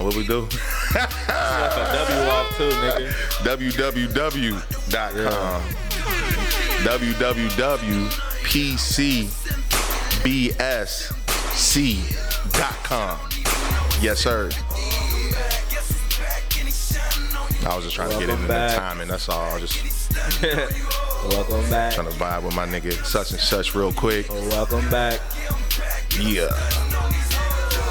what we do? Left a W off too, nigga. www.com. www.pcbsc.com. Yes, sir. I was just trying to get into the timing. That's all. Just welcome back. Trying to vibe with my nigga such and such real quick. Welcome back. Yeah.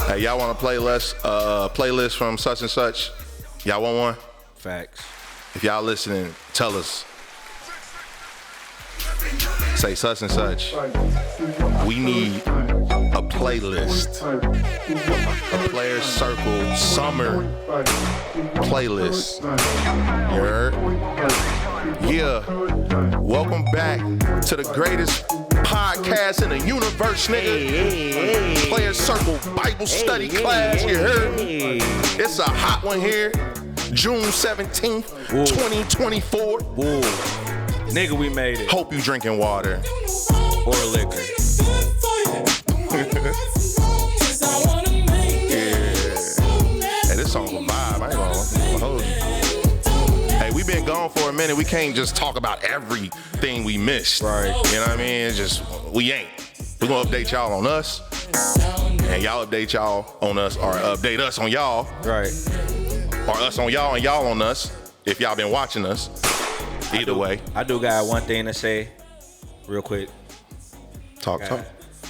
Hey, y'all want a playlist from such and such? Y'all want one? Facts. If y'all listening, tell us. Say such and such. We need a playlist. A Players Circle summer playlist. You heard? Yeah. Welcome back to the greatest podcast in the universe, nigga. Players Circle Bible study class, you heard me? It's a hot one here. June 17th, 2024. Whoa. Nigga, we made it. Hope you drinking water. Or liquor. Hey, this song's a vibe. I ain't gonna hold you. Hey, we been gone for a minute. We can't just talk about everything we missed. Right. You know what I mean? It's just, we ain't. We're gonna update y'all on us. And y'all update y'all on us, or update us on y'all. Right. Or us on y'all and y'all on us, if y'all been watching us. Either way. I do got one thing to say real quick. Talk. I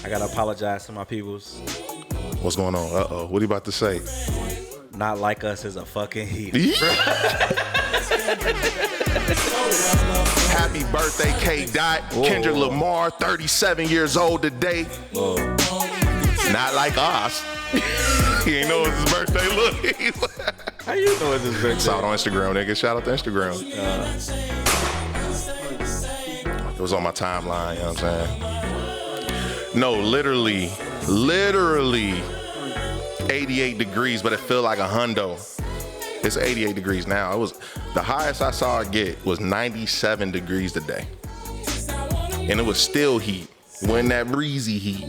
gotta apologize to my peoples. What's going on? Uh-oh. What are you about to say? Not like us is a fucking heat. Happy birthday, K. Dot. Kendrick Lamar, 37 years old today. Whoa. Not like us. He ain't know it's his birthday. Look. How you know it's his birthday? Saw it on Instagram, nigga. Shout out to Instagram. It was on my timeline, you know what I'm saying? No, literally 88 degrees, but it feel like a hundo. It's 88 degrees now. It was the highest I saw it get was 97 degrees today. And it was still heat. It wasn't that breezy heat.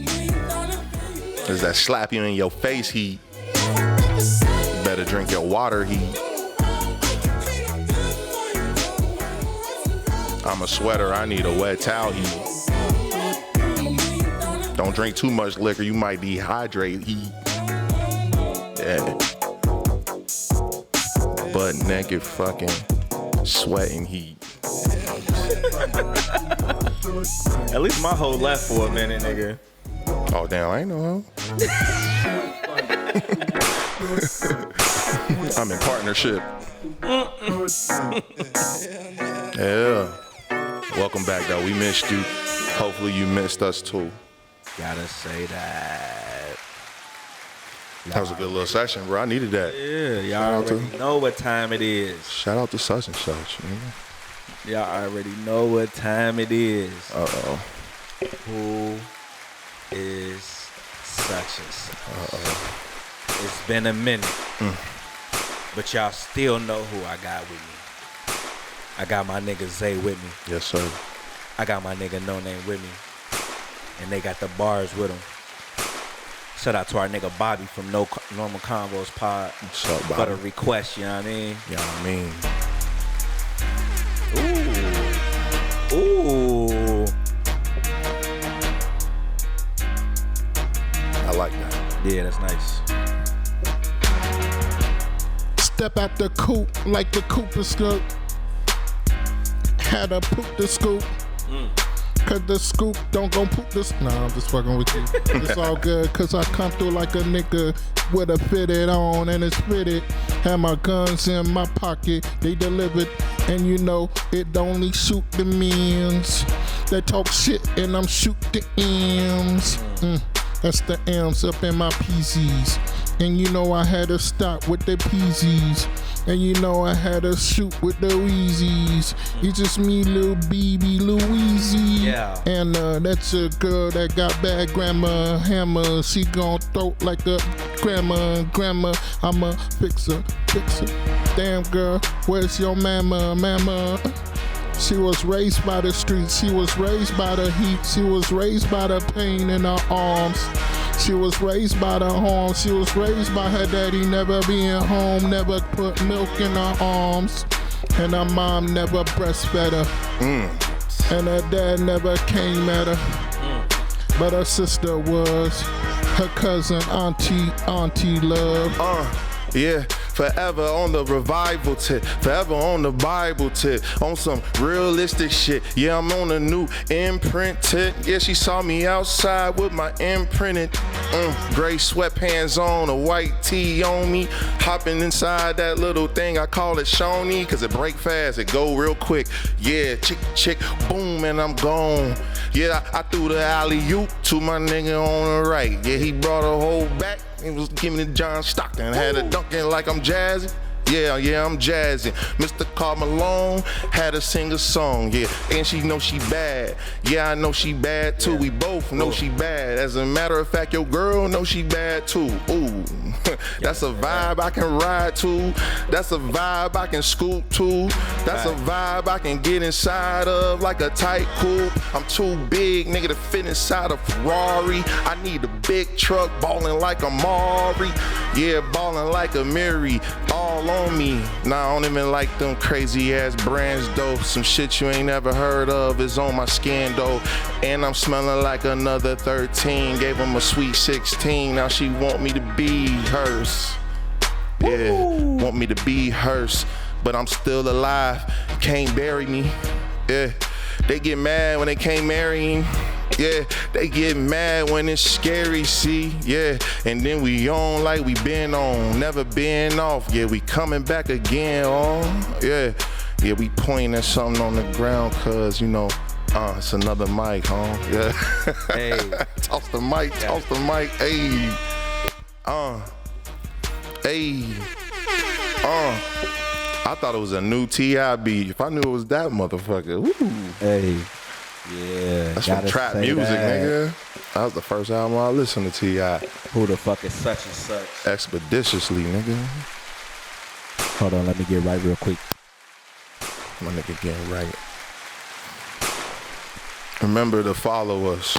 It's that slap you in your face heat. You better drink your water heat. I'm a sweater, I need a wet towel heat. Don't drink too much liquor, you might dehydrate heat. Yeah. Butt naked fucking sweating heat. At least my hoe left for a minute, nigga. Oh damn, I ain't know hoe. I'm in partnership. Yeah. Welcome back though. We missed you. Hopefully you missed us too. Gotta say that. That was a good little session, bro. I needed that. Yeah, y'all already know what time it is. Shout out to such and such. Y'all already know what time it is. Uh-oh. Who is such and such? Uh-oh. It's been a minute. But y'all still know who I got with me. I got my nigga Zay with me. Yes, sir. I got my nigga No Name with me. And they got the bars with them. Shout out to our nigga Bobby from Normal Convos Pod. What's up, Bobby? For the request, you know what I mean? You know what I mean? Ooh. I like that. Yeah, that's nice. Step out the coop like the Cooper scoop. Had to poop the scoop. Cause the scoop don't gon' poop this. Nah, I'm just fucking with you. It's all good, cause I come through like a nigga with a fitted on and it's fitted. Have my guns in my pocket, they delivered. And you know, it only shoot the men's. They talk shit and I'm shoot the M's. That's the M's up in my PCs. And you know I had to stop with the PZs. And you know I had to shoot with the Weezies. It's just me, little BB Louisie. Yeah. And that's a girl that got bad grandma hammer. She gon' throw like a grandma. I'm a fixer. Damn girl, where's your mama? She was raised by the streets. She was raised by the heat. She was raised by the pain in her arms. She was raised by the home. She was raised by her daddy never being home, never put milk in her arms. And her mom never breastfed her. And her dad never came at her. But her sister was her cousin, auntie love. Yeah, forever on the revival tip, forever on the Bible tip, on some realistic shit. Yeah, I'm on a new imprint tip. Yeah, she saw me outside with my imprinted gray sweatpants on, a white tee on me, hopping inside that little thing, I call it Shawnee, cause it break fast, it go real quick. Yeah, chick, boom, and I'm gone. Yeah, I threw the alley-oop to my nigga on the right. Yeah, he brought a whole back. He was giving me John Stockton, had a dunking like I'm Jazzy. Yeah, I'm Jazzy. Mr. Carl Malone had her sing a song, yeah. And she know she bad. Yeah, I know she bad too. We both know she bad. As a matter of fact, your girl know she bad too. Ooh, that's a vibe I can ride to. That's a vibe I can scoop to. That's a vibe I can get inside of like a tight coupe. I'm too big, nigga, to fit inside a Ferrari. I need a big truck, ballin' like a Mari. Yeah, ballin' like a Mary. All on me. Nah, I don't even like them crazy ass brands though. Some shit you ain't never heard of is on my skin though. And I'm smelling like another 13. Gave him a sweet 16. Now she want me to be hers. Yeah, want me to be hers. But I'm still alive. Can't bury me. Yeah, they get mad when they can't marry him. Yeah, they get mad when it's scary, see, yeah. And then we on like we been on, never been off. Yeah, we coming back again, yeah. Yeah, we pointing at something on the ground, cause, you know, it's another mic, yeah. Hey. Toss the mic, hey. I thought it was a new T.I. beat. If I knew it was that motherfucker, woo. Hey. Yeah, that's some trap music, nigga. That was the first album I listened to T.I. Who the fuck is such and such? Expeditiously, nigga. Hold on, let me get right real quick. My nigga getting right. Remember to follow us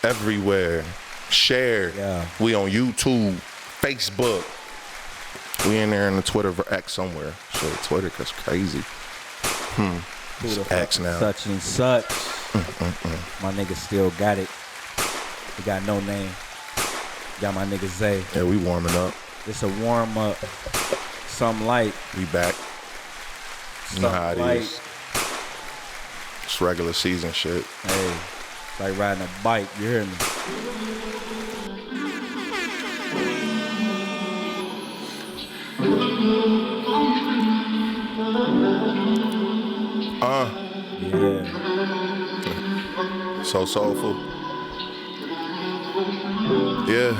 everywhere. Share. Yeah. We on YouTube, Facebook. We in there in the Twitter X somewhere. Shit, Twitter, that's crazy. Who the fuck X now. Such and such. My nigga still got it. He got no name. Got my nigga Zay. Yeah, we warming up. It's a warm up. Some light. We back. You know how it is. It's regular season shit. Hey, it's like riding a bike. You hear me? Yeah. So soulful. Yeah.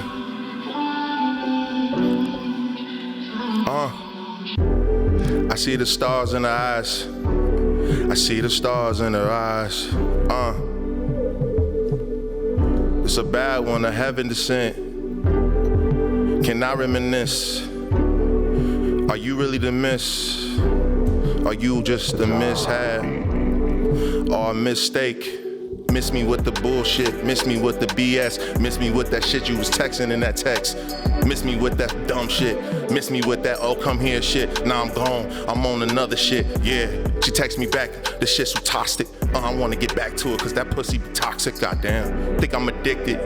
I see the stars in her eyes. I see the stars in her eyes. It's a bad one, a heaven descent. Can I reminisce? Are you really the miss? Are you just a mishap? Or a mistake? Miss me with the bullshit, miss me with the BS, miss me with that shit you was texting in that text. Miss me with that dumb shit, miss me with that oh come here shit. Now I'm gone, I'm on another shit, yeah. She texts me back, this shit's so toxic. I wanna get back to it cause that pussy be toxic, goddamn. Think I'm addicted.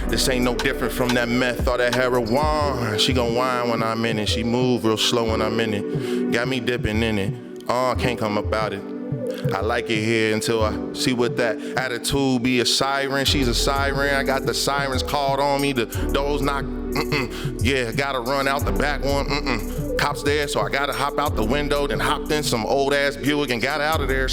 This ain't no different from that meth or that heroin. She gon' whine when I'm in it, she move real slow when I'm in it. Got me dipping in it, I can't come about it. I like it here until I see what that attitude be. A siren, she's a siren. I got the sirens called on me, the doors knock. Yeah, gotta run out the back one. Cops there, so I gotta hop out the window. Then hopped in some old ass Buick and got out of there.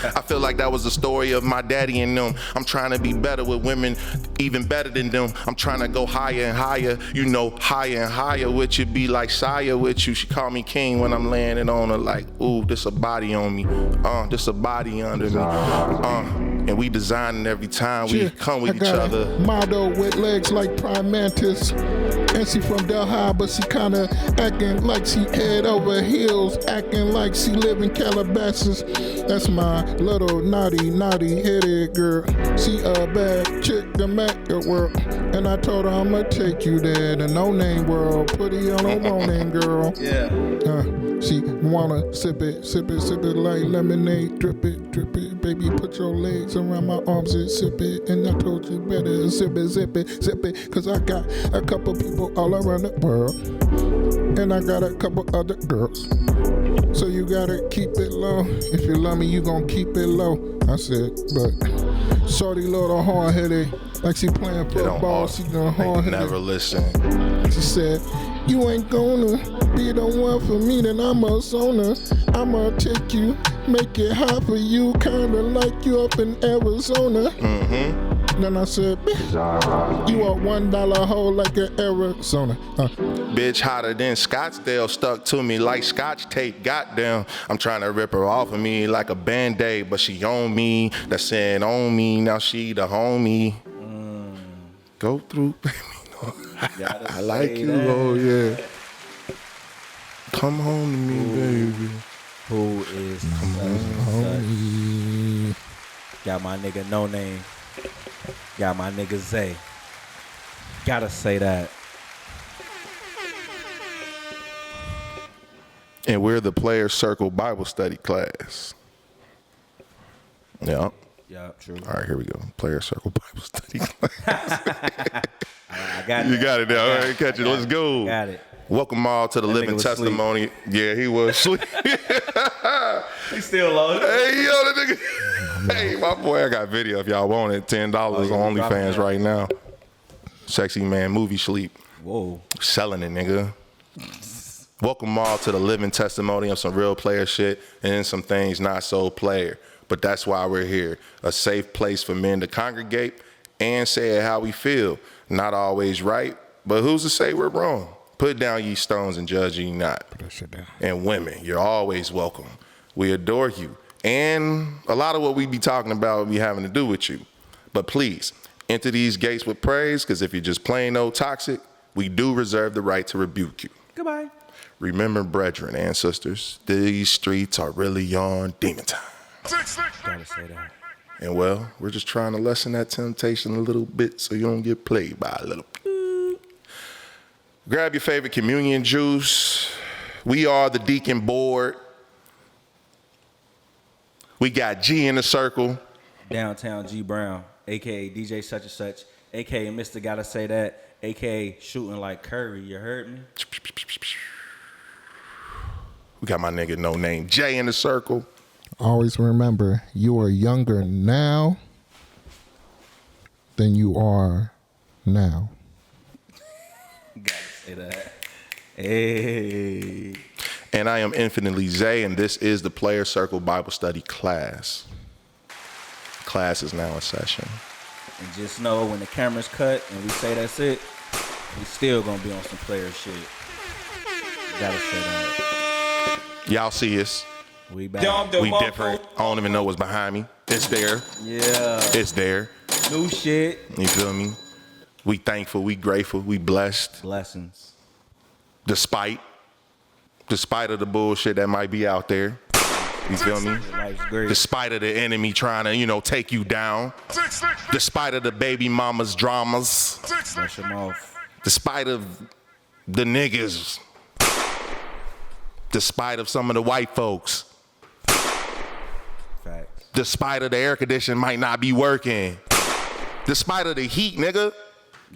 I feel like that was the story of my daddy and them. I'm trying to be better with women, even better than them. I'm trying to go higher and higher, you know, higher and higher with you. Be like Sire with you. She call me king when I'm landing on her like, ooh, this a body on me. This a body under me. And we designing every time we come with each other. Model with legs like Prime Mantis. And she from Delhi, but she kinda acting like she head over heels, acting like she live in Calabasas. That's my little naughty headed girl. She a bad chick to make it work. And I told her I'ma take you there, the no-name world. Put it on a no-name girl. Yeah. She wanna sip it like lemonade. Drip it, baby. Put your legs around my arms and sip it. And I told you better zip it. Cause I got a couple people all around the world. And I got a couple other girls. So you gotta keep it low. If you love me, you gon' keep it low. I said, but shorty little hard-headed. Like she playing football, she gonna hard-headed. Never listen. She said, you ain't gonna be the one for me, then I'm a zoner. I'ma take you, make it hot for you, kinda like you up in Arizona. Then I said, you a $1 hole like an Arizona. Bitch hotter than Scottsdale, stuck to me like Scotch tape. Goddamn, I'm trying to rip her off of me like a Band-Aid, but she on me. That's saying on me, now she the homie. Go through, baby. I like you, that. oh yeah. Come home to me, baby. Who is such? Got my nigga No Name. Got my nigga Zay. Gotta say that. And we're the Player Circle Bible Study class. Yeah. Yeah, true. All right, here we go. Player Circle Bible Study class. I got it. You got it now. All right, catch it. Let's go. Got it. Welcome all to the That living nigga was testimony. Yeah, he was asleep. He's still low. Hey, yo, that nigga. Hey, my boy, I got video if y'all want it. $10 on OnlyFans right now. Sexy man movie sleep. Whoa. Selling it, nigga. Welcome all to the living testimony of some real player shit and some things not so player. But that's why we're here. A safe place for men to congregate and say it how we feel. Not always right, but who's to say we're wrong? Put down ye stones and judge ye not. Put that shit down. And women, you're always welcome. We adore you. And a lot of what we be talking about will be having to do with you. But please, enter these gates with praise, because if you're just plain old toxic, we do reserve the right to rebuke you. Goodbye. Remember, brethren and sisters, these streets are really on demon time. Gotta say that. And well, we're just trying to lessen that temptation a little bit so you don't get played by a little bit. Grab your favorite communion juice. We are the deacon board. We got G in the circle. Downtown G Brown, a.k.a. DJ such and such, a.k.a. Mr. Gotta Say That, a.k.a. Shooting Like Curry. You heard me? We got my nigga No Name Jay in the circle. Always remember, you are younger now than you are now. Gotta say that. Hey. And I am Infinitely Zay, and this is the Player Circle Bible Study class. Class is now in session. And just know when the camera's cut and we say that's it, we still gonna be on some player shit. Gotta say that. Y'all see us. We back. We different. I don't even know what's behind me. It's there. Yeah. It's there. New shit. You feel me? We thankful. We grateful. We blessed. Blessings. Despite of the bullshit that might be out there. You feel me? Life's great. Despite of the enemy trying to, take you down. Despite of the baby mama's dramas. Brush them off. Despite of the niggas. Despite of some of the white folks. Facts. Despite of the air conditioning might not be working. Despite of the heat, nigga.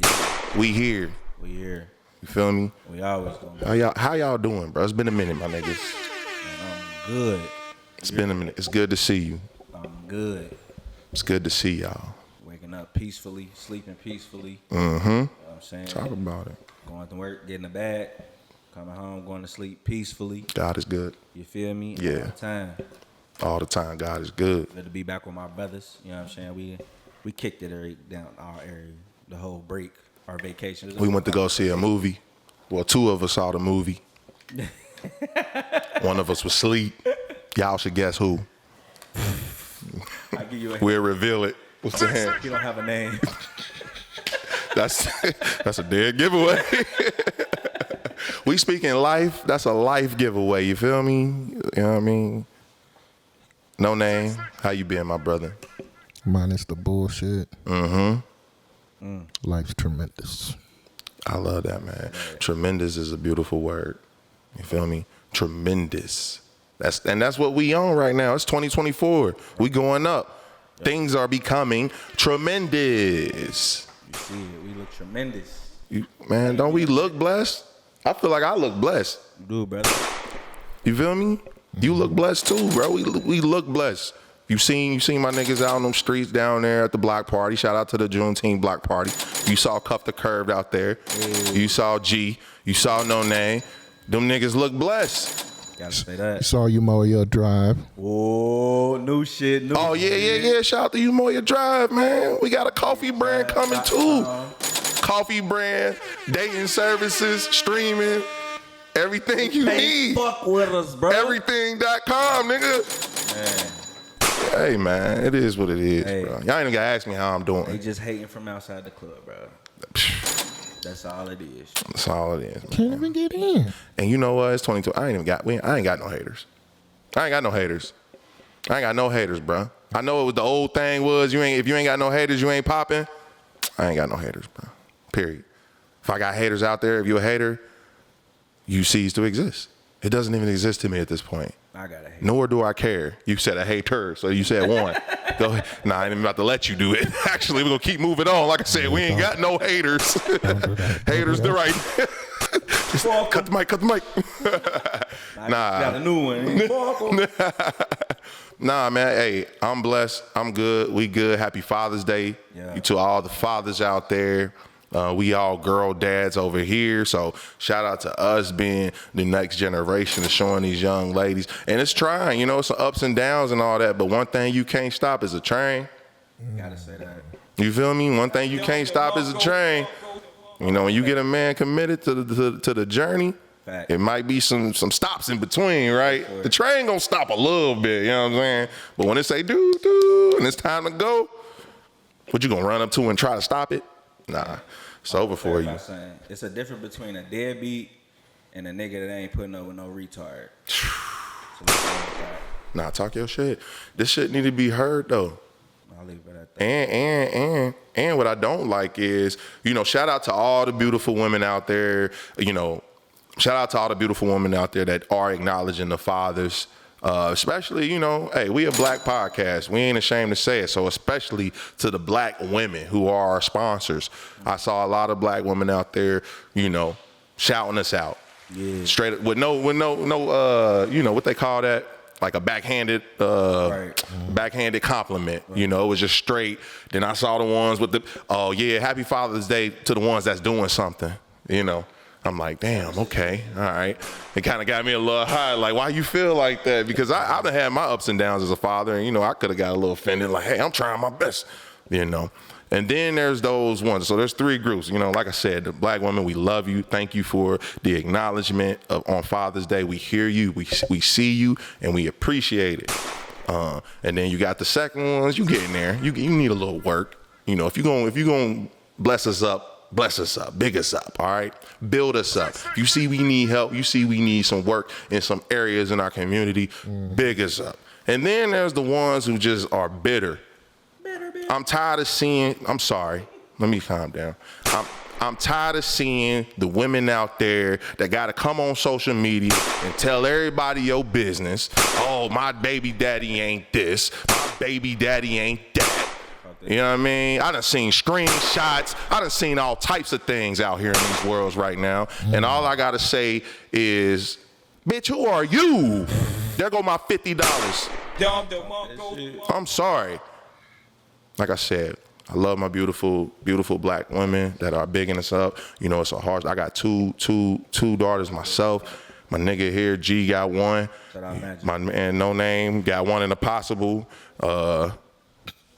Yeah. We here. We here. You feel me? We always gonna be. How y'all doing, bro? It's been a minute, my niggas. I'm good. It's been a minute. It's good to see you. I'm good. It's good to see y'all. Waking up peacefully, sleeping peacefully. Mm-hmm. You know what I'm saying? Talk about it. Going to work, getting a bag, coming home, going to sleep peacefully. God is good. You feel me? Yeah. All the time. All the time. God is good. Good to be back with my brothers. You know what I'm saying? We kicked it down our area, the whole break, our vacation. We went to go see a movie. Well, two of us saw the movie. One of us was asleep. Y'all should guess who. I give you a We'll reveal it. What's the hand? You don't have a name. That's a dead giveaway. We speaking life. That's a life giveaway. You feel me? You know what I mean? No name. How you been, my brother? Minus the bullshit. Life's tremendous. I love that, man. Tremendous is a beautiful word. You feel me? Tremendous. That's what we on right now. It's 2024. We going up. Things are becoming tremendous. You see it. We look tremendous. Man, don't we look blessed? I feel like I look blessed. You do, brother. You feel me? You look blessed too, bro. We look blessed. You seen my niggas out on them streets down there at the block party. Shout out to the Juneteenth block party. You saw Cuff the Curved out there. You saw G. You saw No Name. Them niggas look blessed. Gotta say that. You saw Umoya Drive. Oh, new shit. Yeah. Shout out to Umoya Drive, man. We got a coffee brand coming too. Coffee brand, dating services, streaming, everything you need. Fuck with us, bro. Everything.com, nigga. Man. Hey, man, it is what it is, bro. Y'all ain't even gotta ask me how I'm doing. They just hating from outside the club, bro. That's all it is. That's all it is, man. Can't even get in. And you know what? It's 22. I ain't got no haters. I ain't got no haters. I ain't got no haters, bro. I know what the old thing was. If you ain't got no haters, you ain't popping. I ain't got no haters, bro. Period. If I got haters out there, if you a hater, you cease to exist. It doesn't even exist to me at this point. I got a hater. Nor do I care. You said a hater, so you said one. Go ahead. Nah, I ain't even about to let you do it. Actually, we're going to keep moving on. Like I said, we ain't got no haters. Haters, they're right. Cut the mic. Nah. Got a new one. Nah, man. Hey, I'm blessed. I'm good. We good. Happy Father's Day to all the fathers out there. We all girl dads over here, so shout out to us being the next generation of showing these young ladies. And it's trying, it's some ups and downs and all that, but one thing you can't stop is a train. Gotta say that. You feel me? One thing you can't stop is a train. When you get a man committed to the journey, it might be some stops in between, right? The train gonna stop a little bit, you know what I'm saying? But when it say do and it's time to go, what you gonna run up to and try to stop it? Nah. It's over for you. It's a difference between a deadbeat and a nigga that ain't putting up with no retard. Nah, talk your shit. This shit need to be heard though. I'll leave it at that. And what I don't like is, shout out to all the beautiful women out there. Shout out to all the beautiful women out there that are acknowledging the fathers. Especially, hey, we a black podcast. We ain't ashamed to say it. So especially to the black women who are our sponsors. I saw a lot of black women out there, shouting us out. Yeah. Straight up with no, what they call that? Like a backhanded compliment. Right. It was just straight. Then I saw the ones with happy Father's Day to the ones that's doing something, I'm like, damn, okay, all right. It kind of got me a little high. Like, why you feel like that? Because I've had my ups and downs as a father, and, I could have got a little offended. Like, hey, I'm trying my best, And then there's those ones. So there's three groups. Like I said, the black women, we love you. Thank you for the acknowledgement on Father's Day. We hear you, we see you, and we appreciate it. And then you got the second ones. You get in there. You need a little work. If you're gonna bless us up, big us up, all right? Build us up. You see we need help. You see we need some work in some areas in our community, big us up. And then there's the ones who just are bitter. I'm tired of seeing, I'm sorry, let me calm down. I'm tired of seeing the women out there that got to come on social media and tell everybody your business. Oh, my baby daddy ain't this. My baby daddy ain't that. You know what I mean? I done seen screenshots. I done seen all types of things out here in these worlds right now. And all I got to say is, bitch, who are you? There go my $50. I'm sorry. Like I said, I love my beautiful, beautiful black women that are bigging us up. It's a hard. I got two daughters myself. My nigga here, G, got one. My man, No Name, got one in the possible. I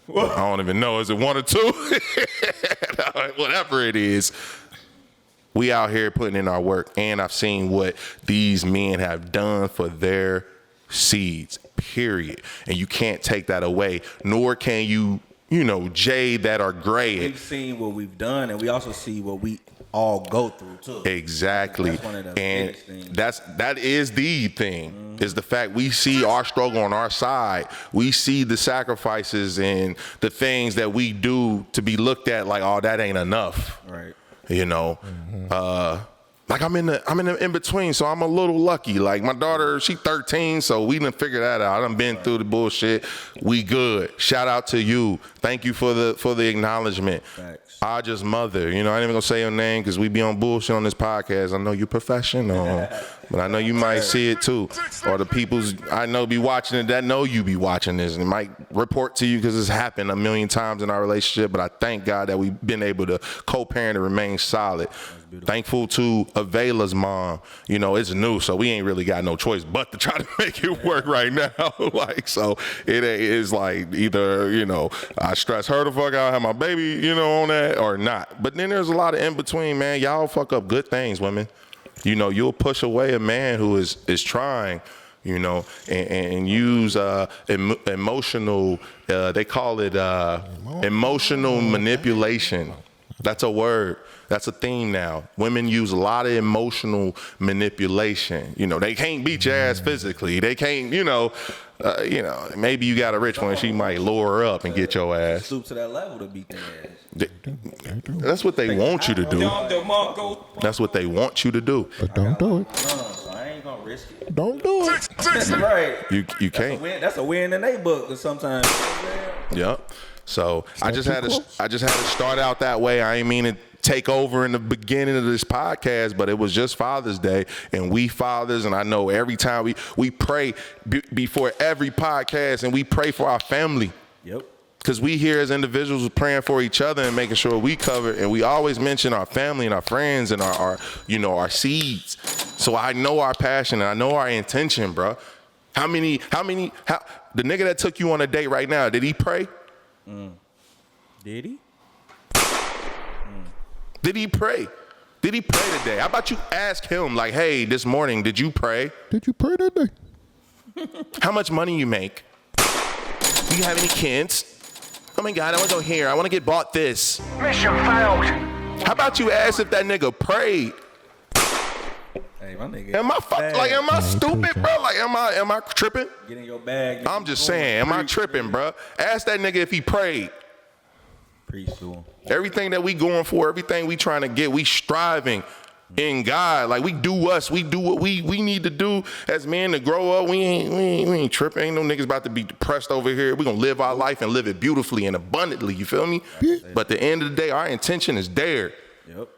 don't even know. Is it one or two? Whatever it is. We out here putting in our work. And I've seen what these men have done for their seeds, period. And you can't take that away, nor can you, jade that or gray it. We've seen what we've done, and we also see what we all go through too. Exactly. That's one of the and biggest things. that is the thing, is the fact we see our struggle on our side. We see the sacrifices and the things that we do to be looked at like, oh, that ain't enough. Right. You know, like I'm in the in between, so I'm a little lucky. Like my daughter, she 13, so we done figure that out. I done been through the bullshit. We good. Shout out to you. Thank you for the acknowledgement. Facts. I just mother, you know, I ain't even gonna say your name because we be on bullshit on this podcast. I know you professional, but I know you might see it too. Or the people's I know be watching it that know you be watching this and it might report to you because it's happened a million times in our relationship. But I thank God that we've been able to co-parent and remain solid. Thankful to Avela's mom. You know, it's new, so we ain't really got no choice but to try to make it work right now. Like, so it is like either, you know, I stress her the fuck out, have my baby, you know, on that or not. But then there's a lot of in between, man. Y'all fuck up good things, women. You know, you'll push away a man who is trying, you know, and use emotional, they call it emotional manipulation. That's a word. That's a theme now. Women use a lot of emotional manipulation. You know, they can't beat your ass physically. They can't, you know, maybe you got a rich one, she might lure her up and get your ass. Stoop to that level to beat their ass. That's what they want you to do. That's what they want you to do. But don't do it. So I ain't gonna risk it. Don't do it. Right. You can't. That's a win in their book sometimes. Yep. So I just had to start out that way. I ain't mean to take over in the beginning of this podcast, but it was just Father's Day, and we fathers, and I know every time we pray before every podcast, and we pray for our family. Yep. Because we here as individuals are praying for each other and making sure we cover, and we always mention our family and our friends and our our seeds. So I know our passion and I know our intention, bro. How the nigga that took you on a date right now, did he pray? Did he? Did he pray? Did he pray today? How about you ask him, like, hey, this morning, did you pray? Did you pray that day? How much money you make? Do you have any kids? Oh my God, I want to go here. I want to get bought this. Mission failed. How about you ask if that nigga prayed? Hey, my nigga. Am I stupid, bro? Like, am I tripping? Get in your bag. I'm just saying, am I tripping, bro? Ask that nigga if he prayed. Preach to him. Everything that we going for, everything we trying to get, we striving in God. Like, we do us. We do what we need to do as men to grow up. We ain't tripping. Ain't no niggas about to be depressed over here. We gonna live our life and live it beautifully and abundantly. You feel me? But at the end of the day, our intention is there. Yep.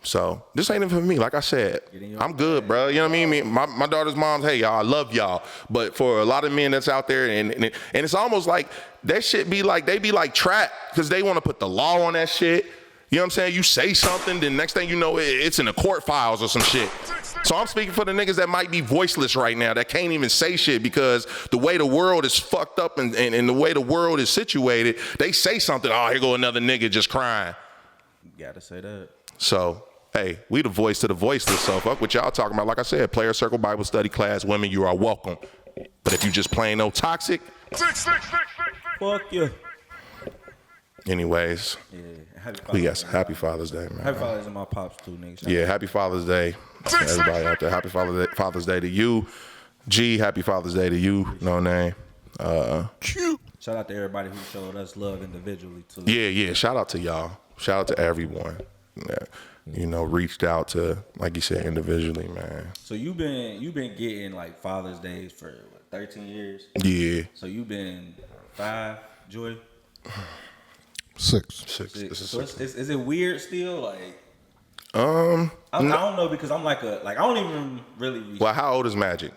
So this ain't even for me. Like I said, I'm good, bro. You know what I mean? My daughter's mom's, hey, y'all, I love y'all. But for a lot of men that's out there, and it's almost like that shit be like, they be like trapped because they want to put the law on that shit. You know what I'm saying? You say something, then next thing you know, it's in the court files or some shit. So I'm speaking for the niggas that might be voiceless right now, that can't even say shit because the way the world is fucked up and the way the world is situated, they say something, oh, here go another nigga just crying. You gotta say that. So, hey, we the voice to the voiceless. So fuck what y'all talking about. Like I said, Player Circle Bible Study class, women, you are welcome. But if you just plain old toxic, fuck you. Anyways, yeah, happy Father's Day, man. Happy Father's Day to my pops too, niggas. Yeah, happy Father's Day to everybody out there. Happy Father's Day to you. G, happy Father's Day to you. No name. Shout out to everybody who showed us love individually too. Yeah. Shout out to y'all. Shout out to everyone that, reached out to, like you said, individually, man. So you've been getting like Father's Days for what, 13 years? Yeah. So you've been 5, Joy? 6. So is it weird still? Like, I don't know because I'm like I don't even really. Well, how old is Magic?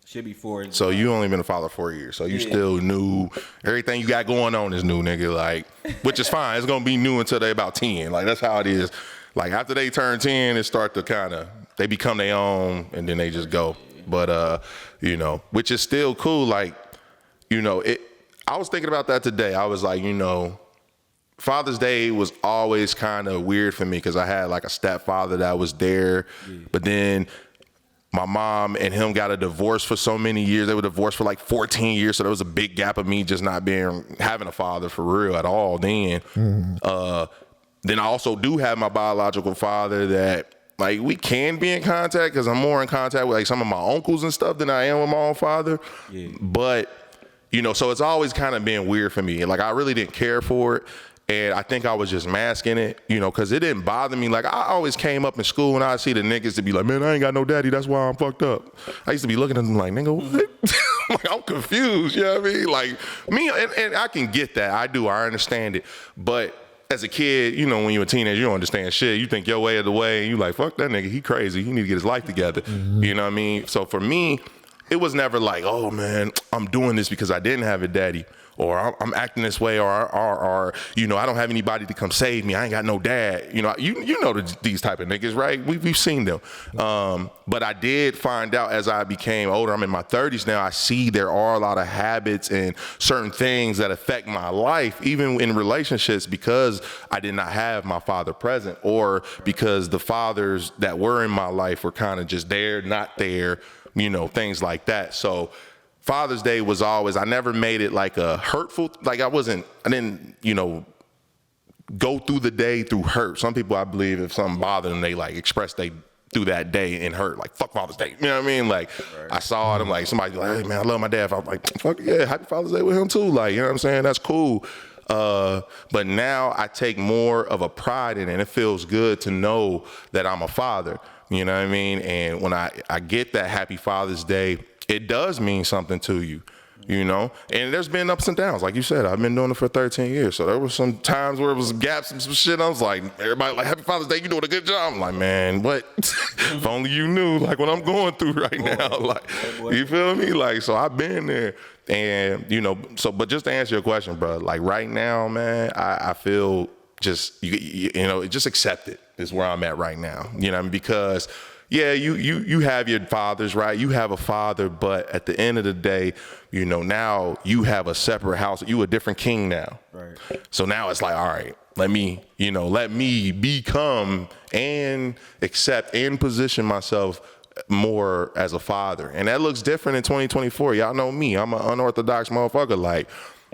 Should be 4. So you only been a father 4 years. So you still new. Everything you got going on is new, nigga. Like, which is fine. It's gonna be new until they about 10. Like, that's how it is. Like, after they turn 10, it start to they become their own, and then they just go. But which is still cool. Like, I was thinking about that today. I was like, Father's Day was always kind of weird for me because I had like a stepfather that was there, but then my mom and him got a divorce for so many years. They were divorced for like 14 years, so there was a big gap of me just not having a father for real at all then. Then I also do have my biological father that, like, we can be in contact because I'm more in contact with, like, some of my uncles and stuff than I am with my own father. Yeah. But, you know, so it's always kind of been weird for me. Like, I really didn't care for it. And I think I was just masking it, you know, because it didn't bother me. Like, I always came up in school and I'd see the niggas to be like, man, I ain't got no daddy. That's why I'm fucked up. I used to be looking at them like, nigga, what? Like, I'm confused, you know what I mean? Like, me, and I can get that. I do. I understand it. But as a kid, you know, when you're a teenager, you don't understand shit. You think your way of the way, and you like, fuck that nigga, he crazy. He need to get his life together. Mm-hmm. You know what I mean? So for me, it was never like, oh man, I'm doing this because I didn't have a daddy, or I'm acting this way, or you know, I don't have anybody to come save me. I ain't got no dad. You know, you know these type of niggas, right? We've seen them. But I did find out as I became older, I'm in my 30s now, I see there are a lot of habits and certain things that affect my life, even in relationships, because I did not have my father present, or because the fathers that were in my life were kind of just there, not there, you know, things like that. So Father's Day was always, I never made it like a hurtful, like I didn't, you know, go through the day through hurt. Some people, I believe, if something bothered them, they like express they through that day in hurt, like fuck Father's Day. You know what I mean? Like, right. I saw it, I'm like, somebody like, hey man, I love my dad. I was like, fuck yeah, happy Father's Day with him too. Like, you know what I'm saying? That's cool. But now I take more of a pride in it. And it feels good to know that I'm a father. You know what I mean? And when I get that happy Father's Day, it does mean something to you, you know? And there's been ups and downs. Like you said, I've been doing it for 13 years. So there were some times where it was gaps and some shit. I was like, everybody like, happy Father's Day, you doing a good job. I'm like, man, what? If only you knew, like, what I'm going through right now. Like, you feel me? Like, so I've been there. And, you know, so, but just to answer your question, bro, like right now, man, I feel just, you know, just accept it is where I'm at right now. You know what I mean? Because, yeah, you have your fathers, right? You have a father, but at the end of the day, you know, now you have a separate house. You a different king now. Right. So now it's like, all right, let me become and accept and position myself more as a father. And that looks different in 2024. Y'all know me. I'm an unorthodox motherfucker. Like,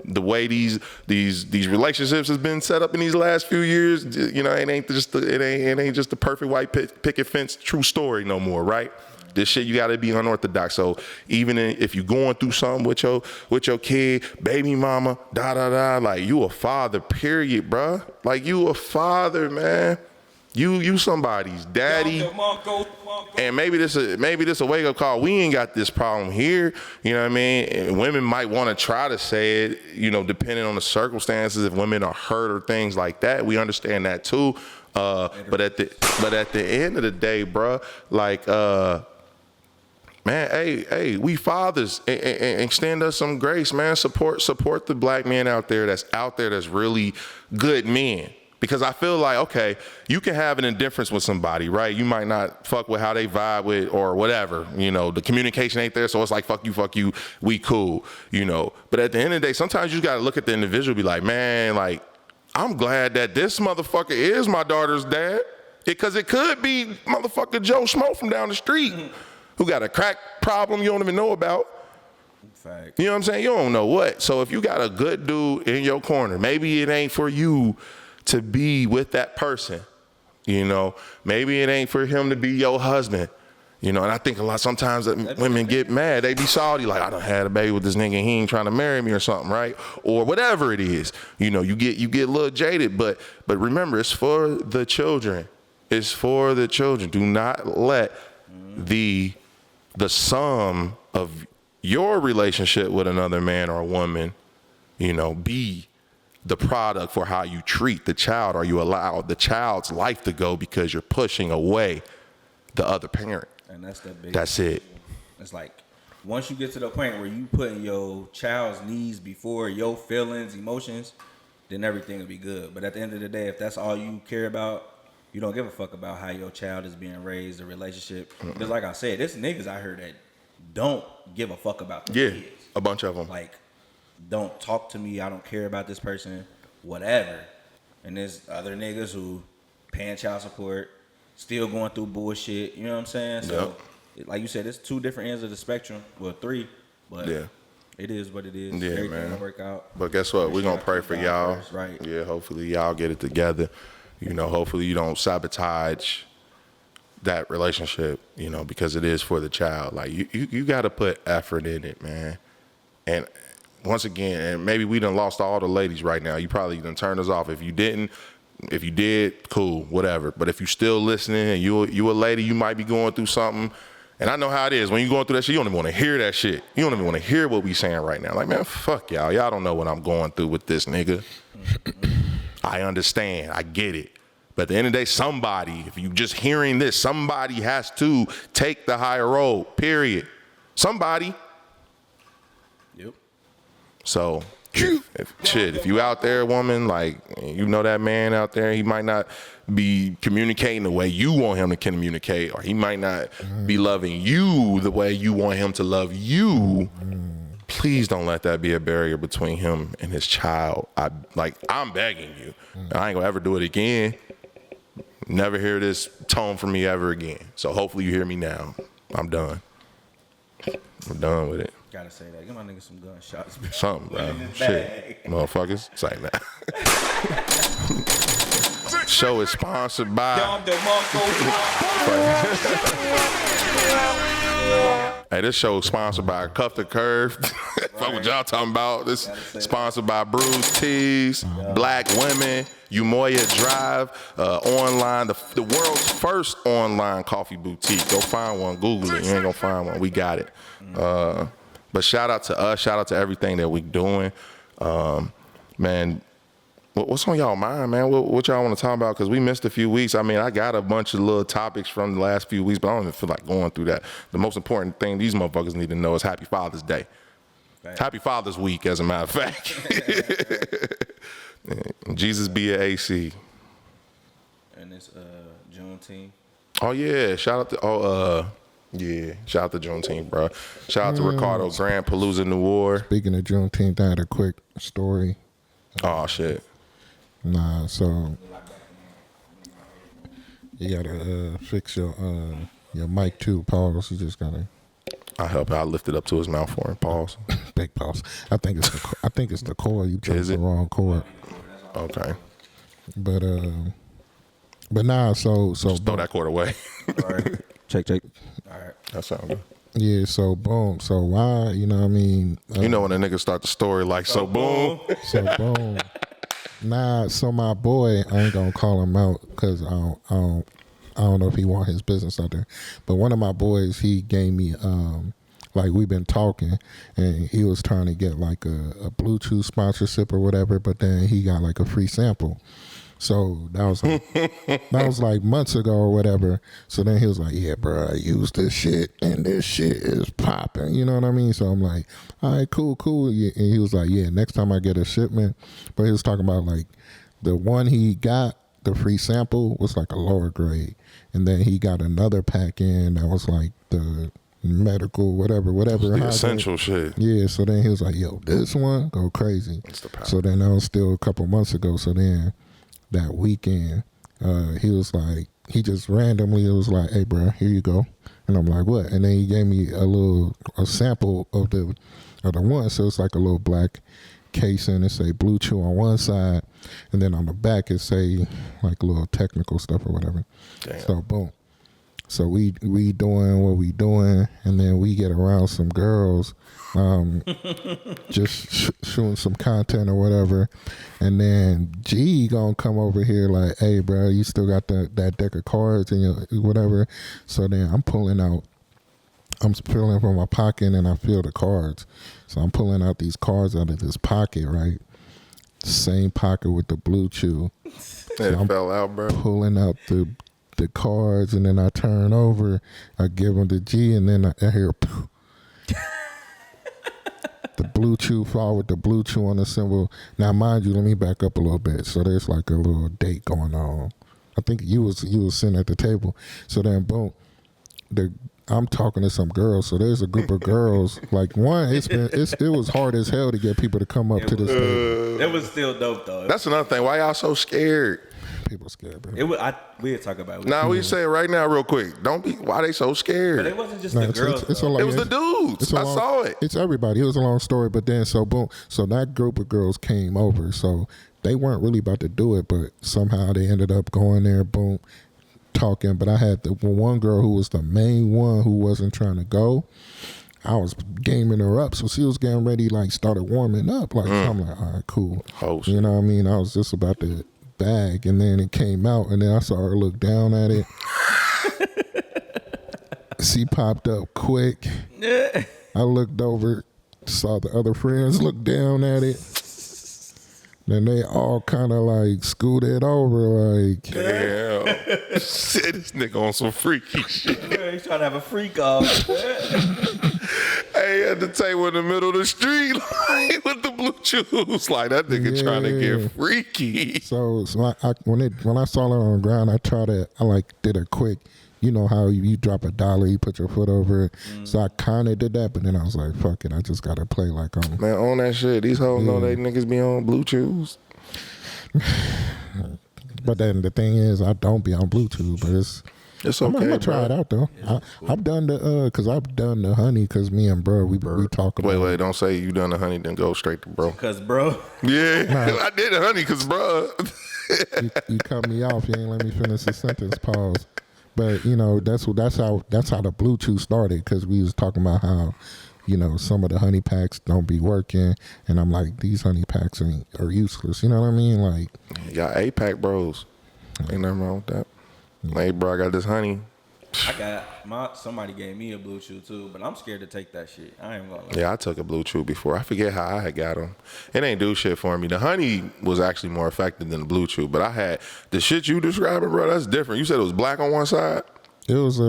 the way these relationships has been set up in these last few years, you know, it ain't just the perfect white picket fence true story no more, right? This shit, you gotta be unorthodox. So even if you going through something with your kid, baby mama, like, you a father, period, bruh. Like, you a father, man. You somebody's daddy. And maybe this a wake up call. We ain't got this problem here. You know what I mean? And women might want to try to say it, you know, depending on the circumstances. If women are hurt or things like that, we understand that too. But at the end of the day, bro, like, man, hey, we fathers, and extend us some grace, man. Support the black men out there that's really good men. Because I feel like, okay, you can have an indifference with somebody, right? You might not fuck with how they vibe with or whatever, you know, the communication ain't there, so it's like, fuck you, we cool, you know. But at the end of the day, sometimes you gotta look at the individual and be like, man, like, I'm glad that this motherfucker is my daughter's dad. Because it could be motherfucker Joe Schmo from down the street who got a crack problem you don't even know about. Fact. You know what I'm saying? You don't know what. So if you got a good dude in your corner, maybe it ain't for you to be with that person, you know. Maybe it ain't for him to be your husband, you know. And I think sometimes that women get mad. They be salty, like, I done had a baby with this nigga, he ain't trying to marry me or something, right? Or whatever it is, you know. You get a little jaded, but remember, it's for the children. It's for the children. Do not let the sum of your relationship with another man or a woman, you know, be the product for how you treat the child, or you allow the child's life to go because you're pushing away the other parent. And that's the big. That's it. It's like, once you get to the point where you putting your child's needs before your feelings, emotions, then everything will be good. But at the end of the day, if that's all you care about, you don't give a fuck about how your child is being raised, the relationship. Because like I said, there's niggas out here that don't give a fuck about the kids. A bunch of them. Like, don't talk to me, I don't care about this person, whatever. And there's other niggas who paying child support, still going through bullshit, you know what I'm saying? So, like you said, it's two different ends of the spectrum, well, three, but it is what it is. Yeah, everything man. will work out. But guess what? We're going to pray for y'all. Right. Yeah, hopefully y'all get it together. You know, hopefully you don't sabotage that relationship, you know, because it is for the child. Like you got to put effort in it, man. And once again, and maybe we done lost all the ladies right now. You probably done turned us off. If you didn't, if you did, cool, whatever. But if you still listening and you a lady, you might be going through something. And I know how it is. When you going through that shit, you don't even want to hear that shit. You don't even want to hear what we saying right now. Like, man, fuck y'all. Y'all don't know what I'm going through with this nigga. I understand. I get it. But at the end of the day, somebody, if you just hearing this, somebody has to take the higher road, period. Somebody. Yep. So, if you out there, woman, like, you know that man out there, he might not be communicating the way you want him to communicate, or he might not be loving you the way you want him to love you. Please don't let that be a barrier between him and his child. I'm begging you. I ain't gonna ever do it again. Never hear this tone from me ever again. So hopefully you hear me now. I'm done. I'm done with it. Gotta say that. Give my nigga some gunshots. Something, bro. Shit. Motherfuckers. Say that. Show is sponsored by. Hey, this show is sponsored by Cuff the Curve. Fuck what y'all talking about. This sponsored by Bruised Tees, Blackwomen, Umoya Drive, online, the world's first online coffee boutique. Go find one. Google it. You ain't gonna find one. We got it. But shout out to us. Shout out to everything that we doing. Man, what's on y'all mind, man? What y'all want to talk about? Because we missed a few weeks. I mean, I got a bunch of little topics from the last few weeks, but I don't even feel like going through that. The most important thing these motherfuckers need to know is Happy Father's Day. Right. Happy Father's Week, as a matter of fact. Jesus be a AC. And it's Juneteenth. Oh, yeah. Shout out to Juneteenth, bro. Shout out to Ricardo Grant, Palooza New War. Speaking of Juneteenth, I had a quick story. Oh, shit. Nah, so you gotta fix your mic too. Pause. You just gotta. I help. I lift it up to his mouth for him. Pause. Big pause. I think it's the cord. You chose the wrong cord. Okay. But nah. So just throw that cord away. All right. Check. All right. That sounds good. Yeah. So boom. So why? You know what I mean? You know when a nigga start the story like so boom. So boom. Nah, so my boy, I ain't gonna call him out because I don't know if he want his business out there. But one of my boys, he gave me like we've been talking, and he was trying to get like a Bluetooth sponsorship or whatever. But then he got like a free sample. So that was like months ago or whatever. So then he was like, "Yeah, bro, I use this shit, and this shit is popping." You know what I mean? So I'm like, "All right, cool." And he was like, "Yeah, next time I get a shipment." But he was talking about like the one he got, the free sample was like a lower grade, and then he got another pack in that was like the medical whatever the essential shit. Yeah. So then he was like, "Yo, this one go crazy." So then that was still a couple months ago. So then that weekend, he was like, he just randomly was like, "Hey, bro, here you go." And I'm like, "What?" And then he gave me a sample of the one. So it's like a little black casing. It say Blue Chew on one side, and then on the back it say like a little technical stuff or whatever. Damn. So boom. So we doing what we doing, and then we get around some girls, just shooting some content or whatever, and then G gonna come over here like, "Hey, bro, you still got that deck of cards and your whatever." So then I'm pulling from my pocket, and I feel the cards. So I'm pulling out these cards out of this pocket, right? Same pocket with the Blue Chew. So it fell out, bro. Pulling out the cards, and then I turn over, I give them to G, and then I hear the Blue Chew fall with the Blue Chew on the symbol. Now, mind you, let me back up a little bit. So there's like a little date going on. I think you was sitting at the table. So then, boom, I'm talking to some girls. So there's a group of girls. Like one, it was hard as hell to get people to come up to this table. It was still dope though. That's another thing. Why y'all so scared? People scared, bro. We'll talk about it. Nah, we say it right now real quick. Don't be, why they so scared? But it wasn't just the girls. It was the dudes. I saw it. It's everybody. It was a long story, but then so boom. So that group of girls came over. So they weren't really about to do it, but somehow they ended up going there, boom, talking. But I had the one girl who was the main one who wasn't trying to go. I was gaming her up, so she was getting ready, like started warming up. Like I'm like, all right, cool. You know what I mean? I was just about to bag, and then it came out, and then I saw her look down at it. She popped up quick. I looked over, saw the other friends look down at it. Then they all kind of like scooted over, like, damn. Shit, this nigga on some freaky shit. He's trying to have a freak off. Hey, at the table in the middle of the street, like, with the blue chews, like that nigga trying to get freaky. So when I saw her on the ground, I did a quick. You know how you drop $1, you put your foot over it. So I kind of did that, but then I was like, fuck it, I just got to play like I'm... Man, on that shit, these hoes know they niggas be on Bluetooth. But then the thing is, I don't be on Bluetooth, but it's okay, I'm gonna try it out, though. Cool. I've done because I've done the honey, because me and bro, we talk about Wait, don't say you done the honey, then go straight to bro. Cause bro. Yeah, I did the honey, cause bro. you cut me off, you ain't let me finish the sentence, pause. But you know that's how the Bluetooth started, because we was talking about how, you know, some of the honey packs don't be working, and I'm like, these honey packs are useless. You know what I mean? Like, y'all 8-pack bros, ain't nothing wrong with that. Hey bro, I got this honey. Somebody gave me a Bluetooth too, but I'm scared to take that shit. I ain't gonna lie. Yeah, I took a Bluetooth before. I forget how I had got them. It ain't do shit for me. The honey was actually more effective than the Bluetooth, but I had the shit you describing, bro. That's different. You said it was black on one side. it was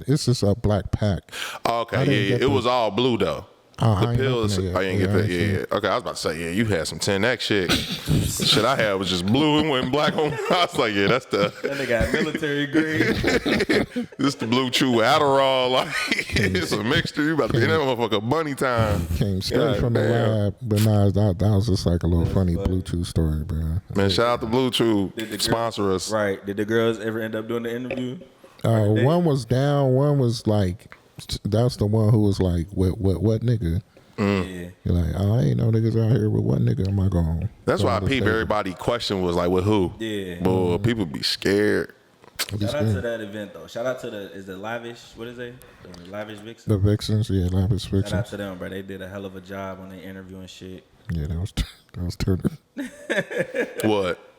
it's just a black pack. Oh, okay, yeah. It was all blue though. The pills, I ain't get that. Yeah. Okay, I was about to say, yeah, you had some 10X shit. Shit I had was just blue and went black on. I was like, yeah, that's the. That nigga got military grade. This the blue chew Adderall. Like, it's a mixture. You about to be in that motherfucker bunny time. Came straight from the lab, but nah, that was just like a little funny Bluetooth story, bro. Man, shout out to Blue Chew. Sponsor us. Right. Did the girls ever end up doing the interview? One was down, one was like, that's the one who was like, what nigga? Yeah. You're like, I ain't no niggas out here with what nigga am I going? That's why everybody question was like, with who? Yeah. Boy, people be scared. Shout out to that event though. Shout out to the Lavish, what is it? The Lavish Vixens? The Vixens, yeah, Lavish Vixens. Shout out to them, bro. They did a hell of a job on their interview and shit. Yeah, that was turning. What?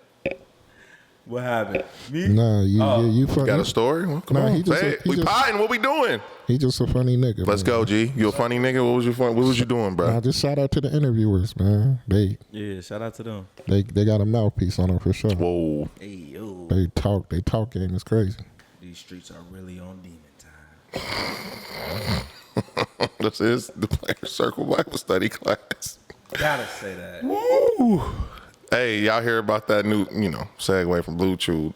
What happened? Me? Nah, you funny. Got a story? Well, come on, say it. We potting. What we doing? He just a funny nigga. Let's go, G. You a funny nigga? What was you doing, bro? Nah, just shout out to the interviewers, man. Shout out to them. They got a mouthpiece on them for sure. Whoa. Hey yo. They talk game is crazy. These streets are really on demon time. This is the Player Circle Bible Study class. Gotta say that. Woo. Hey, y'all hear about that new, segue from Blue Chew,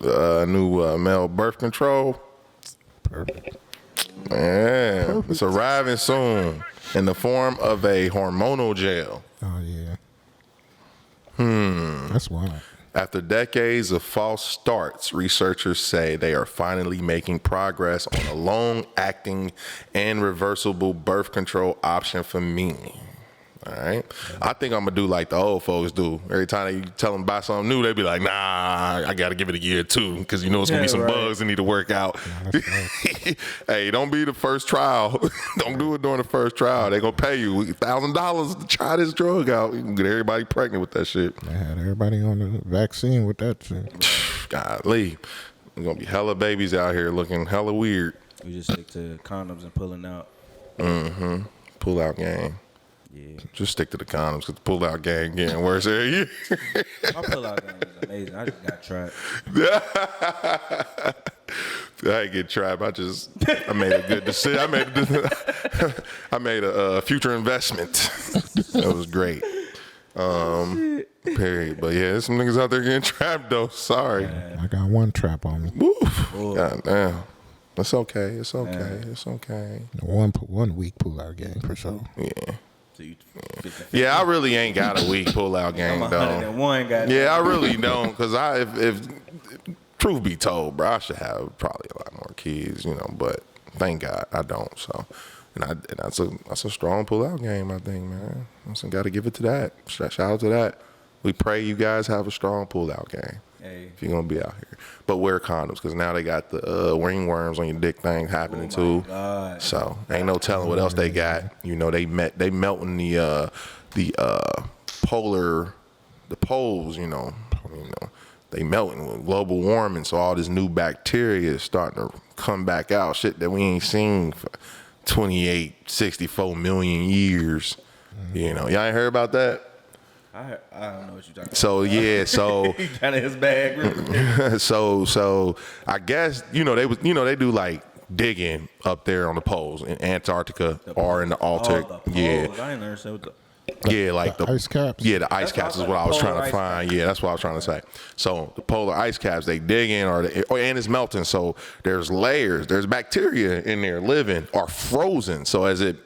new male birth control? Perfect. Man, it's arriving soon in the form of a hormonal gel. Oh, yeah. That's wild. After decades of false starts, researchers say they are finally making progress on a long-acting and reversible birth control option for men. All right. I think I'm going to do like the old folks do. Every time you tell them buy something new, they be like, nah, I got to give it a year or two, because you know it's going to be some bugs that need to work out. Hey, don't be the first trial. Don't do it during the first trial. They're going to pay you $1,000 to try this drug out. You can get everybody pregnant with that shit. They had everybody on the vaccine with that shit. Golly. There's going to be hella babies out here looking hella weird. We just stick to condoms and pulling out. Mm-hmm. Pull out game. Yeah. Just stick to the condoms, because the pull-out game getting worse every year. My pull-out game is amazing. I just got trapped. I ain't get trapped. I made a good decision. I made a future investment. That was great. Period. But yeah, there's some niggas out there getting trapped though. Sorry. I got one trap on me. Woof. God damn. It's okay. It's okay. It's okay. One week pull-out game for sure. Yeah. So you 50. Yeah, I really ain't got a weak pull-out game I'm though. 101 guy. Yeah, I really don't, because if truth be told, bro, I should have probably a lot more kids, but thank God I don't. So, and that's a strong pull-out game, I think, man. So got to give it to that. Shout out to that. We pray you guys have a strong pull-out game. Hey. If you're gonna be out here, but wear condoms because now they got the ringworms on your dick thing happening too. God. So ain't no telling what else they got. You know they melting the poles. You know they melting with global warming. So all this new bacteria is starting to come back out. Shit that we ain't seen for 28, 64 million years. You know, y'all ain't heard about that? I don't know what you're talking about. So yeah, so he kind of his bag. so I guess they do like digging up there on the poles in Antarctica or in the Arctic. Yeah, I ain't never said what the. Yeah, like the ice caps. Yeah, the ice caps is what I was trying to find. Yeah, that's what I was trying to say. So the polar ice caps, they dig in, and it's melting. So there's layers. There's bacteria in there living or frozen. So as the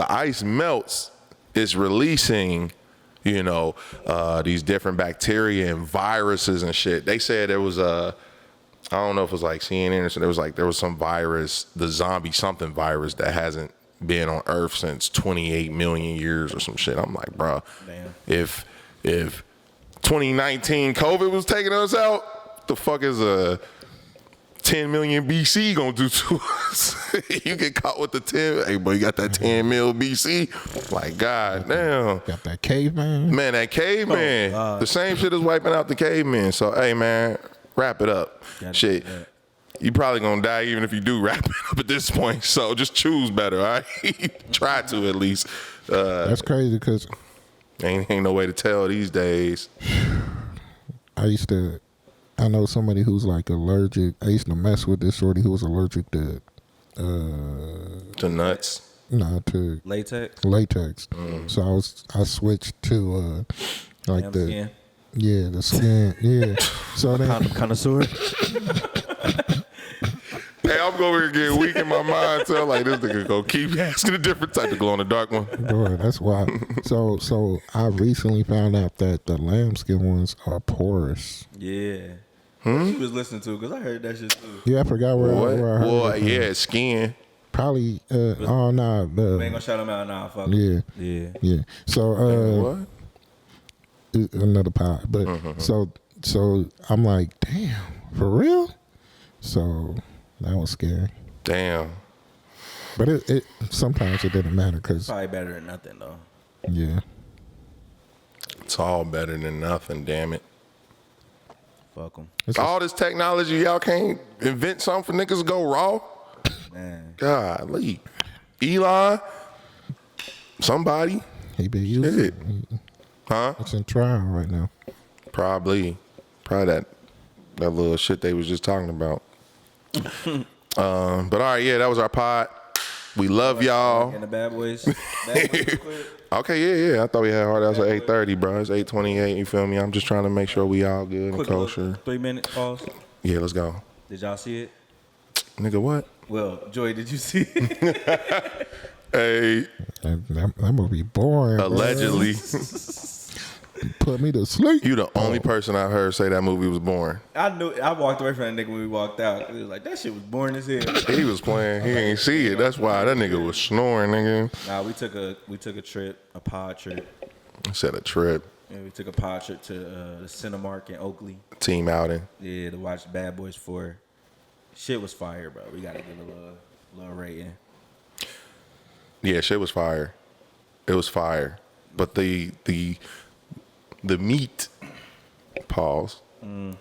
ice melts, it's releasing, these different bacteria and viruses and shit. They said there was I don't know if it was like CNN or something. There was some virus, the zombie something virus that hasn't been on Earth since 28 million years or some shit. I'm like, bro, if 2019 COVID was taking us out, the fuck is a 10 million BC gonna do to us? You get caught with the 10. Hey, boy, you got that 10 mil BC? Like, god damn. Got that caveman? Man, that caveman. The same shit is wiping out the caveman. So, hey, man, wrap it up. Shit. You probably gonna die even if you do wrap it up at this point. So just choose better, all right? Try to at least. That's crazy because ain't no way to tell these days. I know somebody who's like allergic. I used to mess with this shorty who was allergic to nuts. No, to latex. So I switched to like the skin. Yeah, the skin. Yeah. So then connoisseur. Yeah. Hey, I'm going here getting weak in my mind. So I'm like, this nigga go keep asking a different type of glow in the dark one. Boy, that's wild. So I recently found out that the lambskin ones are porous. Yeah. She was listening to because I heard that shit too. Yeah, I forgot where I heard Boy, it. yeah, skin. Probably. Oh no. We ain't gonna shout them out now. Fuck. Yeah. Yeah. So What? Another pod, but so I'm like, damn, for real. So that was scary. Damn. But it sometimes it didn't matter because Probably better than nothing though. Yeah. It's all better than nothing, damn it. Fuck them. All this technology, y'all can't invent something for niggas to go raw? Man. Golly. Elon? Somebody? He been using it. Huh? It's in trial right now. Probably that little shit they was just talking about. But all right, yeah, that was our pod. We love y'all. And the bad boys. Bad boys quick. Okay, yeah. I thought we had hard. That was at 8:30, bro. It's 8:28. You feel me? I'm just trying to make sure we all good and Quick kosher. 3 minute pause. Yeah, let's go. Did y'all see it? Nigga, what? Well, Joy, did you see it? Hey, That movie boring. allegedly, Put me to sleep. you the only person I heard say that movie was boring. I knew. I walked away from that nigga when we walked out. It was like, that shit was boring as hell. He was playing. He ain't see it. That's why that nigga was snoring, nigga. Nah, we took a trip, a pod trip. I said a trip. Yeah, we took a pod trip to the Cinemark in Oakley. Team outing. Yeah, to watch Bad Boys 4. Shit was fire, bro. We gotta give a little rating. Yeah, shit was fire. It was fire. But the meat pause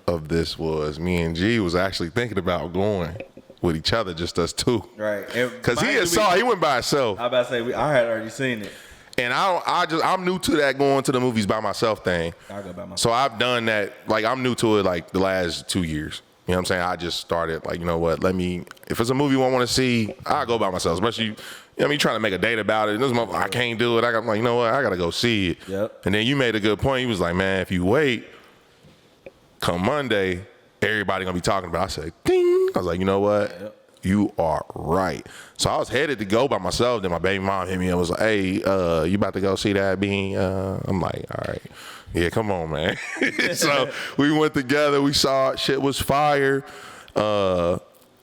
of this was me and G was actually thinking about going with each other, just us two. Right. Because he went by himself. I about to say I had already seen it. And I'm new to that going to the movies by myself thing. I'll go by myself. So I've done that, like I'm new to it like the last 2 years. You know what I'm saying? I just started like, you know what, if it's a movie I want to see, I'll go by myself. Especially, you know what I mean, trying to make a date about it. This motherfucker, I can't do it. I'm like, you know what, I got to go see it. Yep. And then you made a good point. You was like, man, if you wait, come Monday, everybody going to be talking about it. I said, ding. I was like, you know what? Yep. You are right. So I was headed to go by myself. Then my baby mom hit me and was like, hey, you about to go see that Bean? I'm like, all right. Yeah, come on, man. So we went together. We saw it. Shit was fire.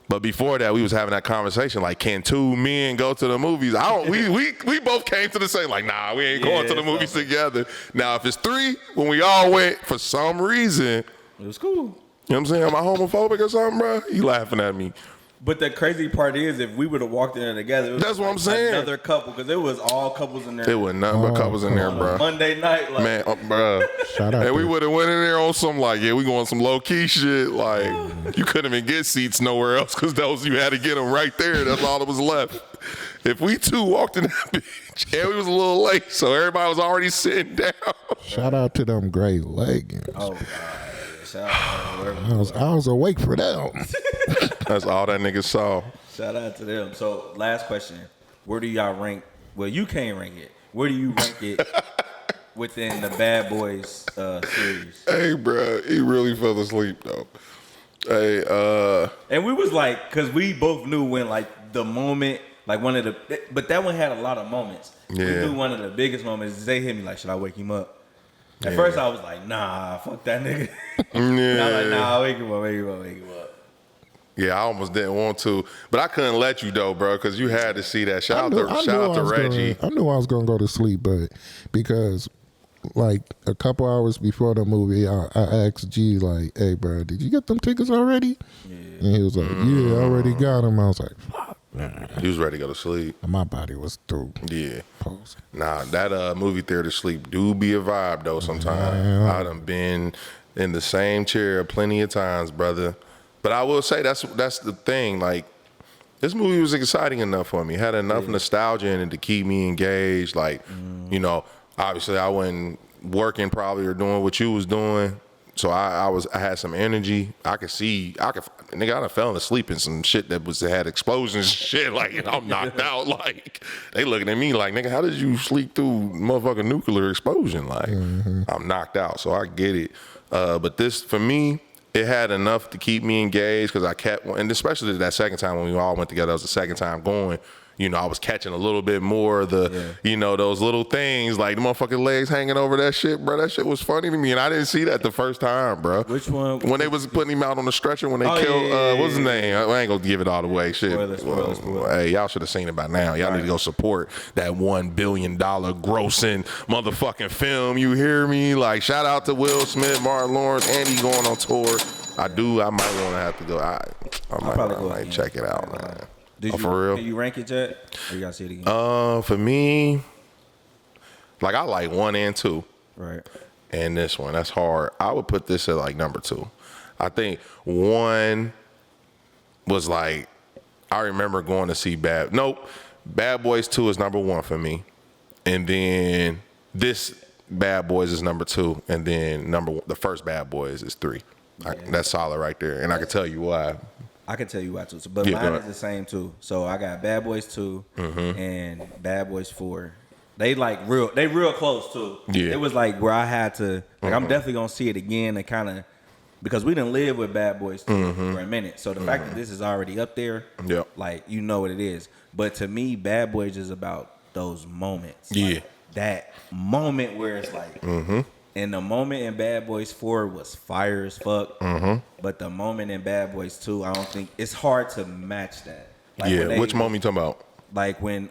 But before that, we was having that conversation like, can two men go to the movies? We both came to the same like, nah, we ain't going to the movies together. Now, if it's 3, when we all went for some reason, it was cool. You know what I'm saying? Am I homophobic or something, bro? You laughing at me? But the crazy part is, if we would have walked in there together, it was that's what I'm saying. Another couple, because it was all couples in there. It was nothing but couples in there, bro. Monday night, like, man, bro. Shout out. And we would have went in there on some like, yeah, we going some low key shit. Like, you couldn't even get seats nowhere else because those you had to get them right there. That's all that was left. If we two walked in that bitch, and we was a little late, so everybody was already sitting down. Shout out to them gray leggings. Oh God. I was awake for that. That's all that nigga saw. Shout out to them. So, last question. Where do y'all rank? Well, you can't rank it. Where do you rank it within the Bad Boys series? Hey, bro, he really fell asleep, though. Hey, And we was like, because we both knew when, like, the moment, like, one of the, but that one had a lot of moments. Yeah. We knew one of the biggest moments. They hit me like, should I wake him up? At first, I was like, nah, fuck that nigga. Yeah. I was like, nah, wake him up. Yeah, I almost didn't want to, but I couldn't let you though, bro, because you had to see that. Shout out to Reggie. I knew I was gonna go to sleep, but because like a couple hours before the movie, I asked G like, "Hey, bro, did you get them tickets already?" Yeah. And he was like, "Yeah, I already got them." I was like, "Fuck." He was ready to go to sleep. My body was through. Yeah. Posing. Nah, that movie theater sleep do be a vibe though. Sometimes I done been in the same chair plenty of times, brother. But I will say that's the thing. Like, this movie was exciting enough for me. It had enough nostalgia in it to keep me engaged. Like, you know, obviously I wasn't working probably or doing what you was doing. So I had some energy. I nigga, I done fell asleep in some shit that had explosions and shit. Like, I'm knocked out. Like, they looking at me like, nigga, how did you sleep through motherfucking nuclear explosion? Like, I'm knocked out. So I get it. But this, for me, it had enough to keep me engaged because I kept, and especially that second time when we all went together, that was the second time going. You know, I was catching a little bit more of the, you know, those little things like the motherfucking legs hanging over that shit, bro. That shit was funny to me, and I didn't see that the first time, bro. Which one? When they was putting him out on the stretcher when they killed, what's his name? I ain't gonna give it all away. Shit. Spoiler. Hey, y'all should have seen it by now. Y'all need to go support that $1 billion grossing motherfucking film. You hear me? Like, shout out to Will Smith, Martin Lawrence, and he going on tour. I might want to have to go. I might check it out, man. For real? Did you rank it yet? Or you gotta see it again? For me, like I like 1 and 2. Right. And this one, that's hard. I would put this at like number 2. I think 1 was like, I remember going to see Bad Boys 2 is number 1 for me. And then this Bad Boys is number 2. And then the first Bad Boys is 3. That's solid right there. And I can tell you why. I can tell you why too. But mine is the same too. So I got Bad Boys 2 and Bad Boys 4. They real close too. Yeah. It was like where I had to, like I'm definitely gonna see it again and kind of, because we didn't live with Bad Boys 2 for a minute. So the fact that this is already up there, like you know what it is. But to me, Bad Boys is about those moments. Yeah. Like, that moment where it's like, and the moment in Bad Boys 4 was fire as fuck. But the moment in Bad Boys 2, I don't think it's hard to match that. Like which moment you talking about? Like when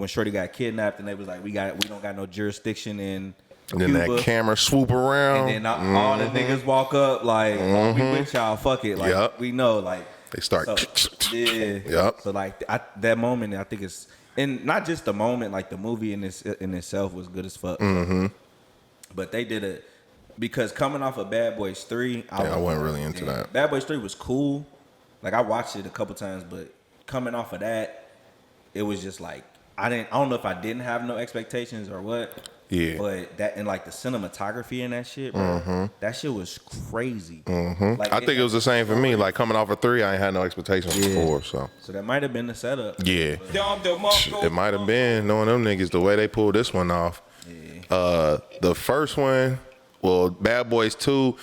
Shorty got kidnapped and they was like, we don't got no jurisdiction in and then Cuba. That camera swoop around. And then all the niggas walk up like, oh, we with y'all, fuck it. Like we know, like they start. So like that moment, I think it's, and not just the moment, like the movie in itself was good as fuck. But they did it because coming off of Bad Boys 3, I wasn't really into that. Bad Boys 3 was cool. Like I watched it a couple times, but coming off of that, it was just like I don't know if I didn't have no expectations or what. Yeah. But that, and like the cinematography in that shit, bro, that shit was crazy. Like, I think it was the same for me. Like coming off of 3, I ain't had no expectations before. So that might have been the setup. Yeah. It might have been, knowing them niggas, the way they pulled this one off. The first one, well, Bad Boys 2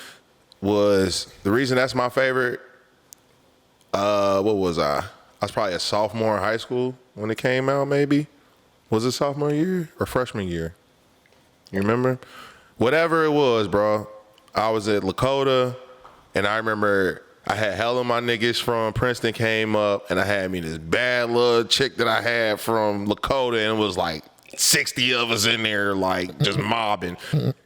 was the reason that's my favorite. What was I? I was probably a sophomore in high school when it came out, maybe. Was it sophomore year or freshman year? You remember? Whatever it was, bro. I was at Lakota, and I remember I had hell of my niggas from Princeton came up, and I had me this bad little chick that I had from Lakota, and it was like 60 of us in there, like just mobbing.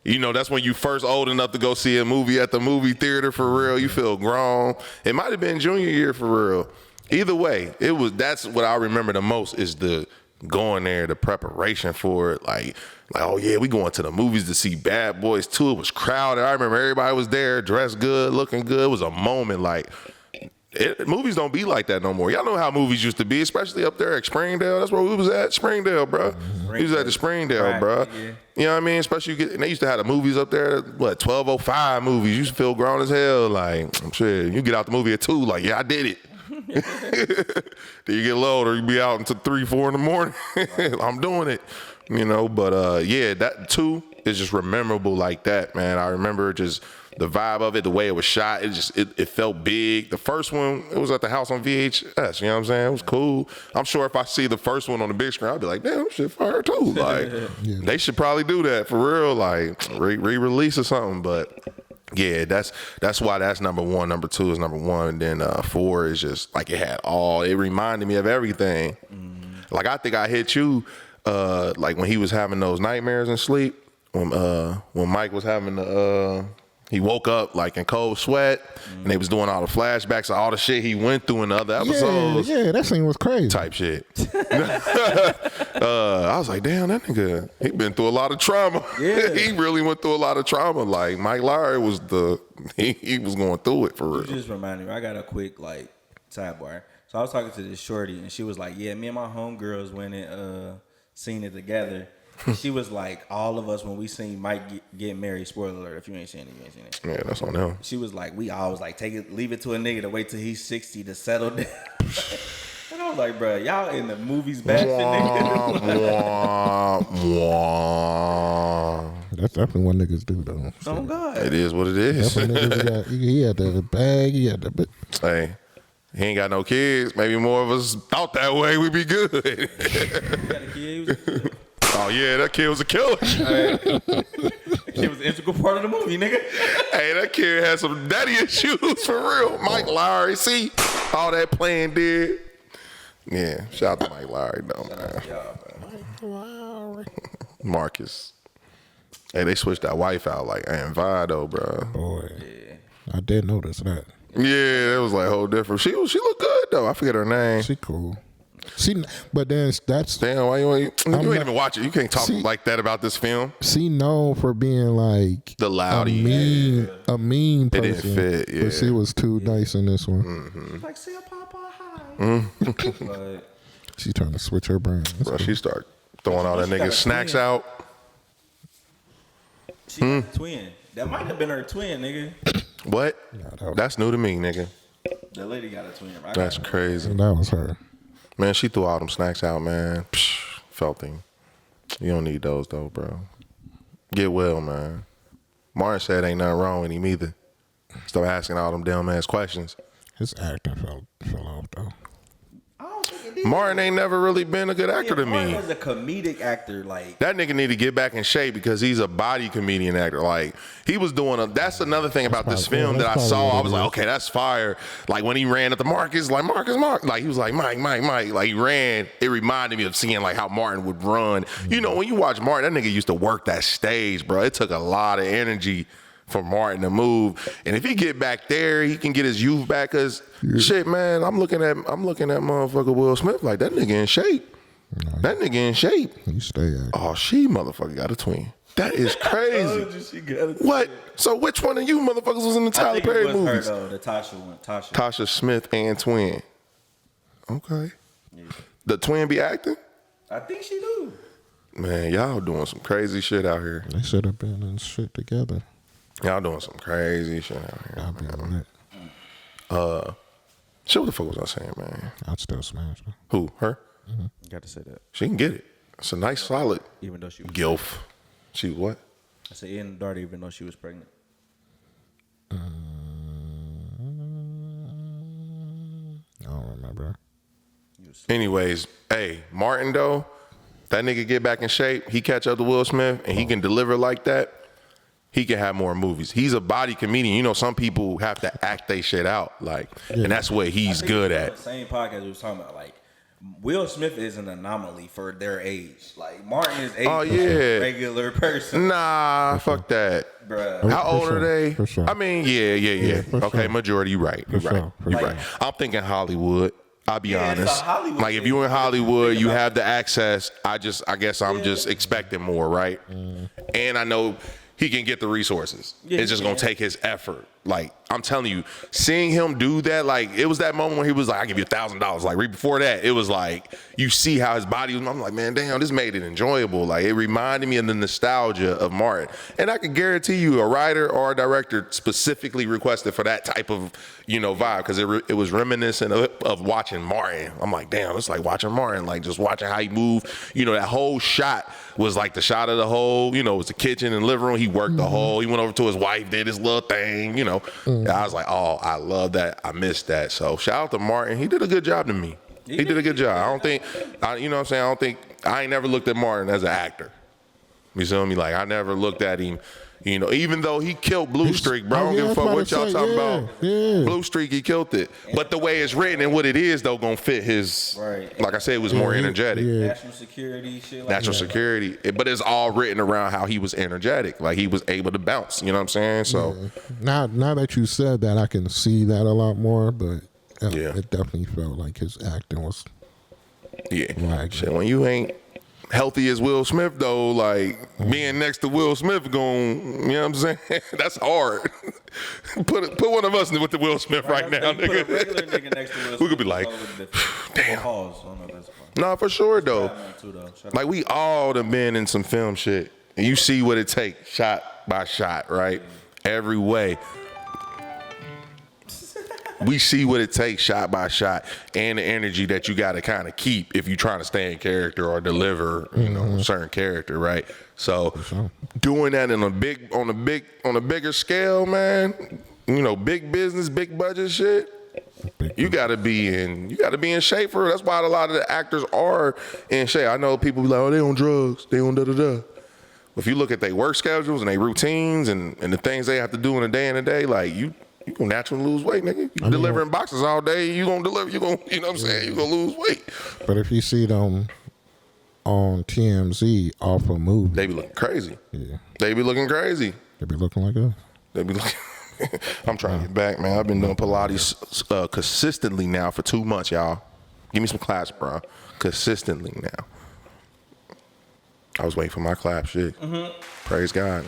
You know, that's when you first old enough to go see a movie at the movie theater for real. You feel grown. It might have been junior year for real. Either way, that's what I remember the most is the going there, the preparation for it. Like, oh yeah, we going to the movies to see Bad Boys 2. It was crowded. I remember everybody was there, dressed good, looking good. It was a moment. Like, movies don't be like that no more. Y'all know how movies used to be, especially up there at Springdale. That's where we was at, Springdale, bro. We was at the Springdale, bro. Yeah. You know what I mean? Especially and they used to have the movies up there. What 12:05 movies? You used to feel grown as hell. Like, I'm sure you get out the movie at 2. Like, yeah, I did it. Then you get older, you be out until 3, 4 in the morning. I'm doing it, you know. But yeah, that 2 is just memorable like that, man. I remember just the vibe of it, the way it was shot. It felt big. The first one, it was at the house on VHS. You know what I'm saying? It was cool. I'm sure if I see the first one on the big screen, I'll be like, damn, shit fire too. Like, they should probably do that for real, like re-release or something. But yeah, that's why that's number 1. Number 2 is number 1. And then 4 is just like it reminded me of everything. Mm-hmm. Like I think I hit you like when he was having those nightmares in sleep. When Mike was having he woke up like in cold sweat, and they was doing all the flashbacks of all the shit he went through in the other episodes. Yeah, that scene was crazy. Type shit. I was like, damn, that nigga, he been through a lot of trauma. Yeah. He really went through a lot of trauma. Like Mike Lowry was he was going through it for real. You just reminded me, I got a quick like sidebar. So I was talking to this shorty, and she was like, yeah, me and my homegirls went and seen it together. She was like, all of us when we seen Mike get married. Spoiler alert! If you ain't seen it, you ain't seen it. Yeah, that's on him. She was like, we always like leave it to a nigga to wait till he's 60 to settle down. And I was like, bro, y'all in the movies bashing niggas. That's definitely what niggas do though. So. Oh God, it is what it is. He had the bag. He had the. Hey. He ain't got no kids. Maybe more of us thought that way. We'd be good. He got a kid. He was a kid. Oh yeah, that kid was a killer. That kid was an integral part of the movie, nigga. Hey, that kid had some daddy issues for real. Mike Lowry, see all that playing did. Yeah, shout out to Mike Lowry though, man. Mike Lowry. Marcus. Hey, they switched that wife out like Aunt Vado, bro. Boy, yeah. I did notice that. Yeah, it was like whole different. She looked good though. I forget her name. She cool. But then that's damn. Why you ain't even watch it? You can't talk like that about this film. She known for being like the loudy, a mean person. It didn't fit. Yeah, but she was too nice in this one. Mm-hmm. Like see a papa high. She's trying to switch her brain. Bro, she start throwing all that nigga snacks out. She got a twin. That might have been her twin, nigga. What? No, that's new to me, nigga. The lady got a twin. Right? That's crazy. That was her. Man, she threw all them snacks out, man. Psh, felt him. You don't need those, though, bro. Get well, man. Martin said ain't nothing wrong with him either. Stop asking all them dumb-ass questions. His acting fell off, though. Martin ain't never really been a good actor to me. Martin was a comedic actor, like that nigga need to get back in shape because he's a body comedian actor. Like he was doing that's another thing about this film that I saw. I was like, okay, that's fire. Like when he ran at the Marcus, like Marcus, like he was like Mike. Like he ran. It reminded me of seeing like how Martin would run. You know, when you watch Martin, that nigga used to work that stage, bro. It took a lot of energy for Martin to move, and if he get back there, he can get his youth back. Cause shit, man, I'm looking at motherfucker Will Smith like that nigga in shape. That nigga in shape. You stay at. Oh, she motherfucker got a twin. That is crazy. What? So which one of you motherfuckers was in the Tyler Perry movies? Her, though, the Tasha one. Tasha Smith and twin. Okay. Yeah. The twin be acting? I think she do. Man, y'all doing some crazy shit out here. They should have been in shit together. Y'all doing some crazy shit out here. I'll be on it. Shit, what the fuck was I saying, man? I'd still smash her. Who? Her? Mm-hmm. You got to say that. She can get it. It's a nice, solid. Even though she was gilf. She was what? I said in the daughter, even though she was pregnant. I don't remember. Anyways, hey, Martin though, that nigga get back in shape. He catch up to Will Smith and he can deliver like that. he can have more movies. He's a body comedian. You know, some people have to act they shit out, like, and that's what he's good at. The same podcast we was talking about, like, Will Smith is an anomaly for their age. Like, Martin is a regular person. Nah, fuck that. Bruh. How old are they? For sure. I mean, yeah. Okay, sure. Majority, you're right. You're right. I'm thinking Hollywood. I'll be honest. Like, if you're in Hollywood, you have the access. I guess I'm just expecting more, right? And I know he can get the resources. It's just gonna take his effort. Like, I'm telling you, seeing him do that, like, it was that moment when he was like, "I give you $1,000." Like, right before that, it was like, you see how his body was. I'm like, man, damn, this made it enjoyable. Like, it reminded me of the nostalgia of Martin. And I can guarantee you, a writer or a director specifically requested for that type of, vibe, because it was reminiscent of watching Martin. I'm like, damn, it's like watching Martin, like just watching how he moved. That whole shot was like the shot of the whole, it was the kitchen and living room. He worked the whole. He went over to his wife, did his little thing, I was like, oh, I love that. I missed that. So shout out to Martin. He did a good job to me. He did a good job. I don't think, you know what I'm saying? I ain't never looked at Martin as an actor. You feel me? Like, I never looked at him, even though he killed Blue Streak, bro. I don't give a fuck what y'all talking about. Yeah. Blue Streak, he killed it. But the way it's written and what it is, though, gonna fit his, like I said, it was more energetic. National security, shit like National security. But it's all written around how he was energetic. Like, he was able to bounce, you know what I'm saying? So now that you said that, I can see that a lot more, but it definitely felt like his acting was shit, when you ain't healthy as Will Smith, though, like, being next to Will Smith you know what I'm saying? That's hard. Put one of us with the Will Smith right now, nigga. Put a regular nigga next to Will Smith. We could be like, damn. Nah, for sure, though. Like, we all done been in some film shit, and you see what it takes shot by shot, right? Every way. We see what it takes shot by shot, and the energy that you got to kind of keep if you're trying to stay in character or deliver, a certain character, right? So doing that on a bigger scale, man, big business, big budget shit. You gotta be in shape for it. That's why a lot of the actors are in shape. I know people be like, oh, they on drugs, they on da-da-da. If you look at their work schedules and their routines and the things they have to do in a day, like, you gonna naturally lose weight, nigga. You delivering boxes all day, you gonna deliver, you know what I'm saying? You gonna lose weight. But if you see them on TMZ off a movie, they be looking crazy. Yeah. They be looking crazy. They be looking like us. They be looking. I'm trying to get back, man. I've been doing Pilates consistently now for 2 months, y'all. Give me some claps, bro. Consistently now. I was waiting for my clap shit. Praise God.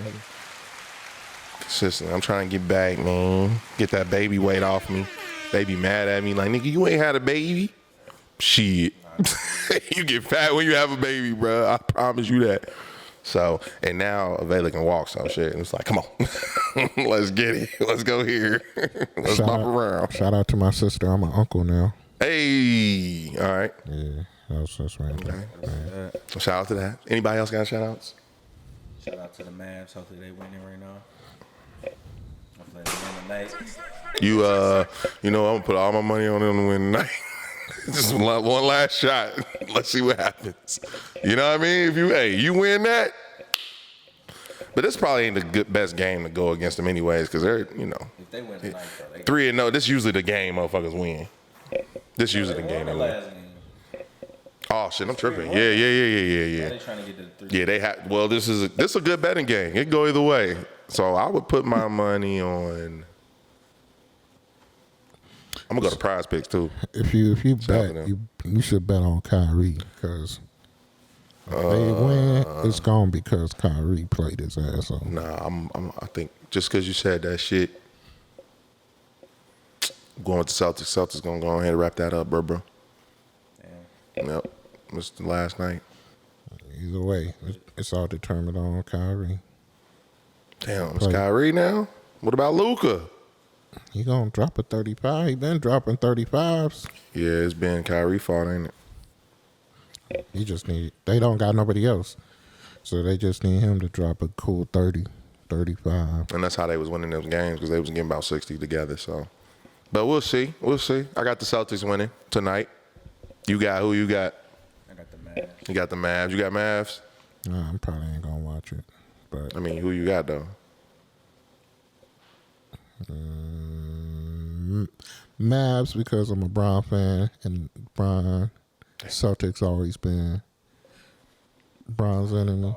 Consistently. I'm trying to get back, man. Get that baby weight off me. They be mad at me like, nigga, you ain't had a baby? Shit. You get fat when you have a baby, bro. I promise you that. So, and now Avela can walk some shit. And it's like, come on. Let's get it. Let's go here. Let's bump around. Shout out to my sister. I'm an uncle now. Hey. All right. Yeah. That's right. Okay. So shout out to that. Anybody else got shout outs? Shout out to the Mavs. Hopefully they winning right now. Hopefully they win tonight. I'm gonna put all my money on them to win tonight. Just one last shot. Let's see what happens. You know what I mean? If you win that. But this probably ain't the best game to go against them anyways, because they're, If they win tonight, though, 3-0. This is usually the game motherfuckers win. This is usually the game they win. Oh shit, I'm tripping. Yeah. They trying to get to the 3. Yeah, they have. Well, this is a good betting game. It can go either way. So I would put my money on. I'm gonna go to Prize Picks too. If you bet, you should bet on Kyrie, because if they win, it's gone because Kyrie played his ass off. Nah, I think just because you said that shit, going with the Celtics. Celtics gonna go ahead and wrap that up, bro. Damn. Yep, it's the last night. Either way, it's all determined on Kyrie. Damn, it's Kyrie now. What about Luka? He gonna drop a 35. He been dropping 35s. Yeah, it's been Kyrie fault, ain't it? He just they don't got nobody else. So they just need him to drop a cool 30, 35. And that's how they was winning those games, because they was getting about 60 together. So, but we'll see. I got the Celtics winning tonight. You got who you got? I got the Mavs. You got the Mavs. You got Mavs? Nah, I probably ain't gonna watch it. But I mean, who you got though? Mavs because I'm a Bron fan, and Bron Celtics always been Bron's enemy.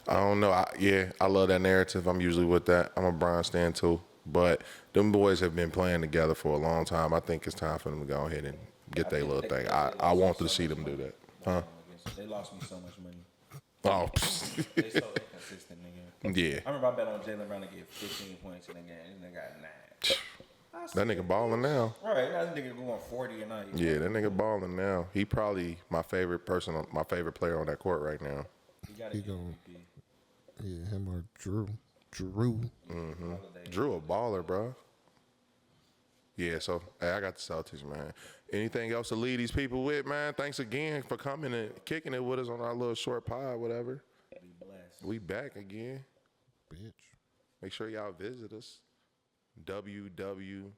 I don't know. I love that narrative. I'm usually with that. I'm a Bron stan too. But them boys have been playing together for a long time. I think it's time for them to go ahead and get their little thing. I want to see them do that. Huh? They lost me so much money. Oh. They so inconsistent, nigga. Yeah. I remember I bet on Jaylen Brown to get 15 points in the game. This nigga got 9. That nigga balling now. Right, that nigga going 40 a night. Yeah, that nigga balling now. He probably my favorite player on that court right now. He going yeah, him or Drew. Mm-hmm. Drew a baller, bro. Yeah, so hey, I got the Celtics, man. Anything else to leave these people with, man? Thanks again for coming and kicking it with us on our little short pod, whatever. Be blessed. We back again. Bitch. Make sure y'all visit us. www.pcbsc.com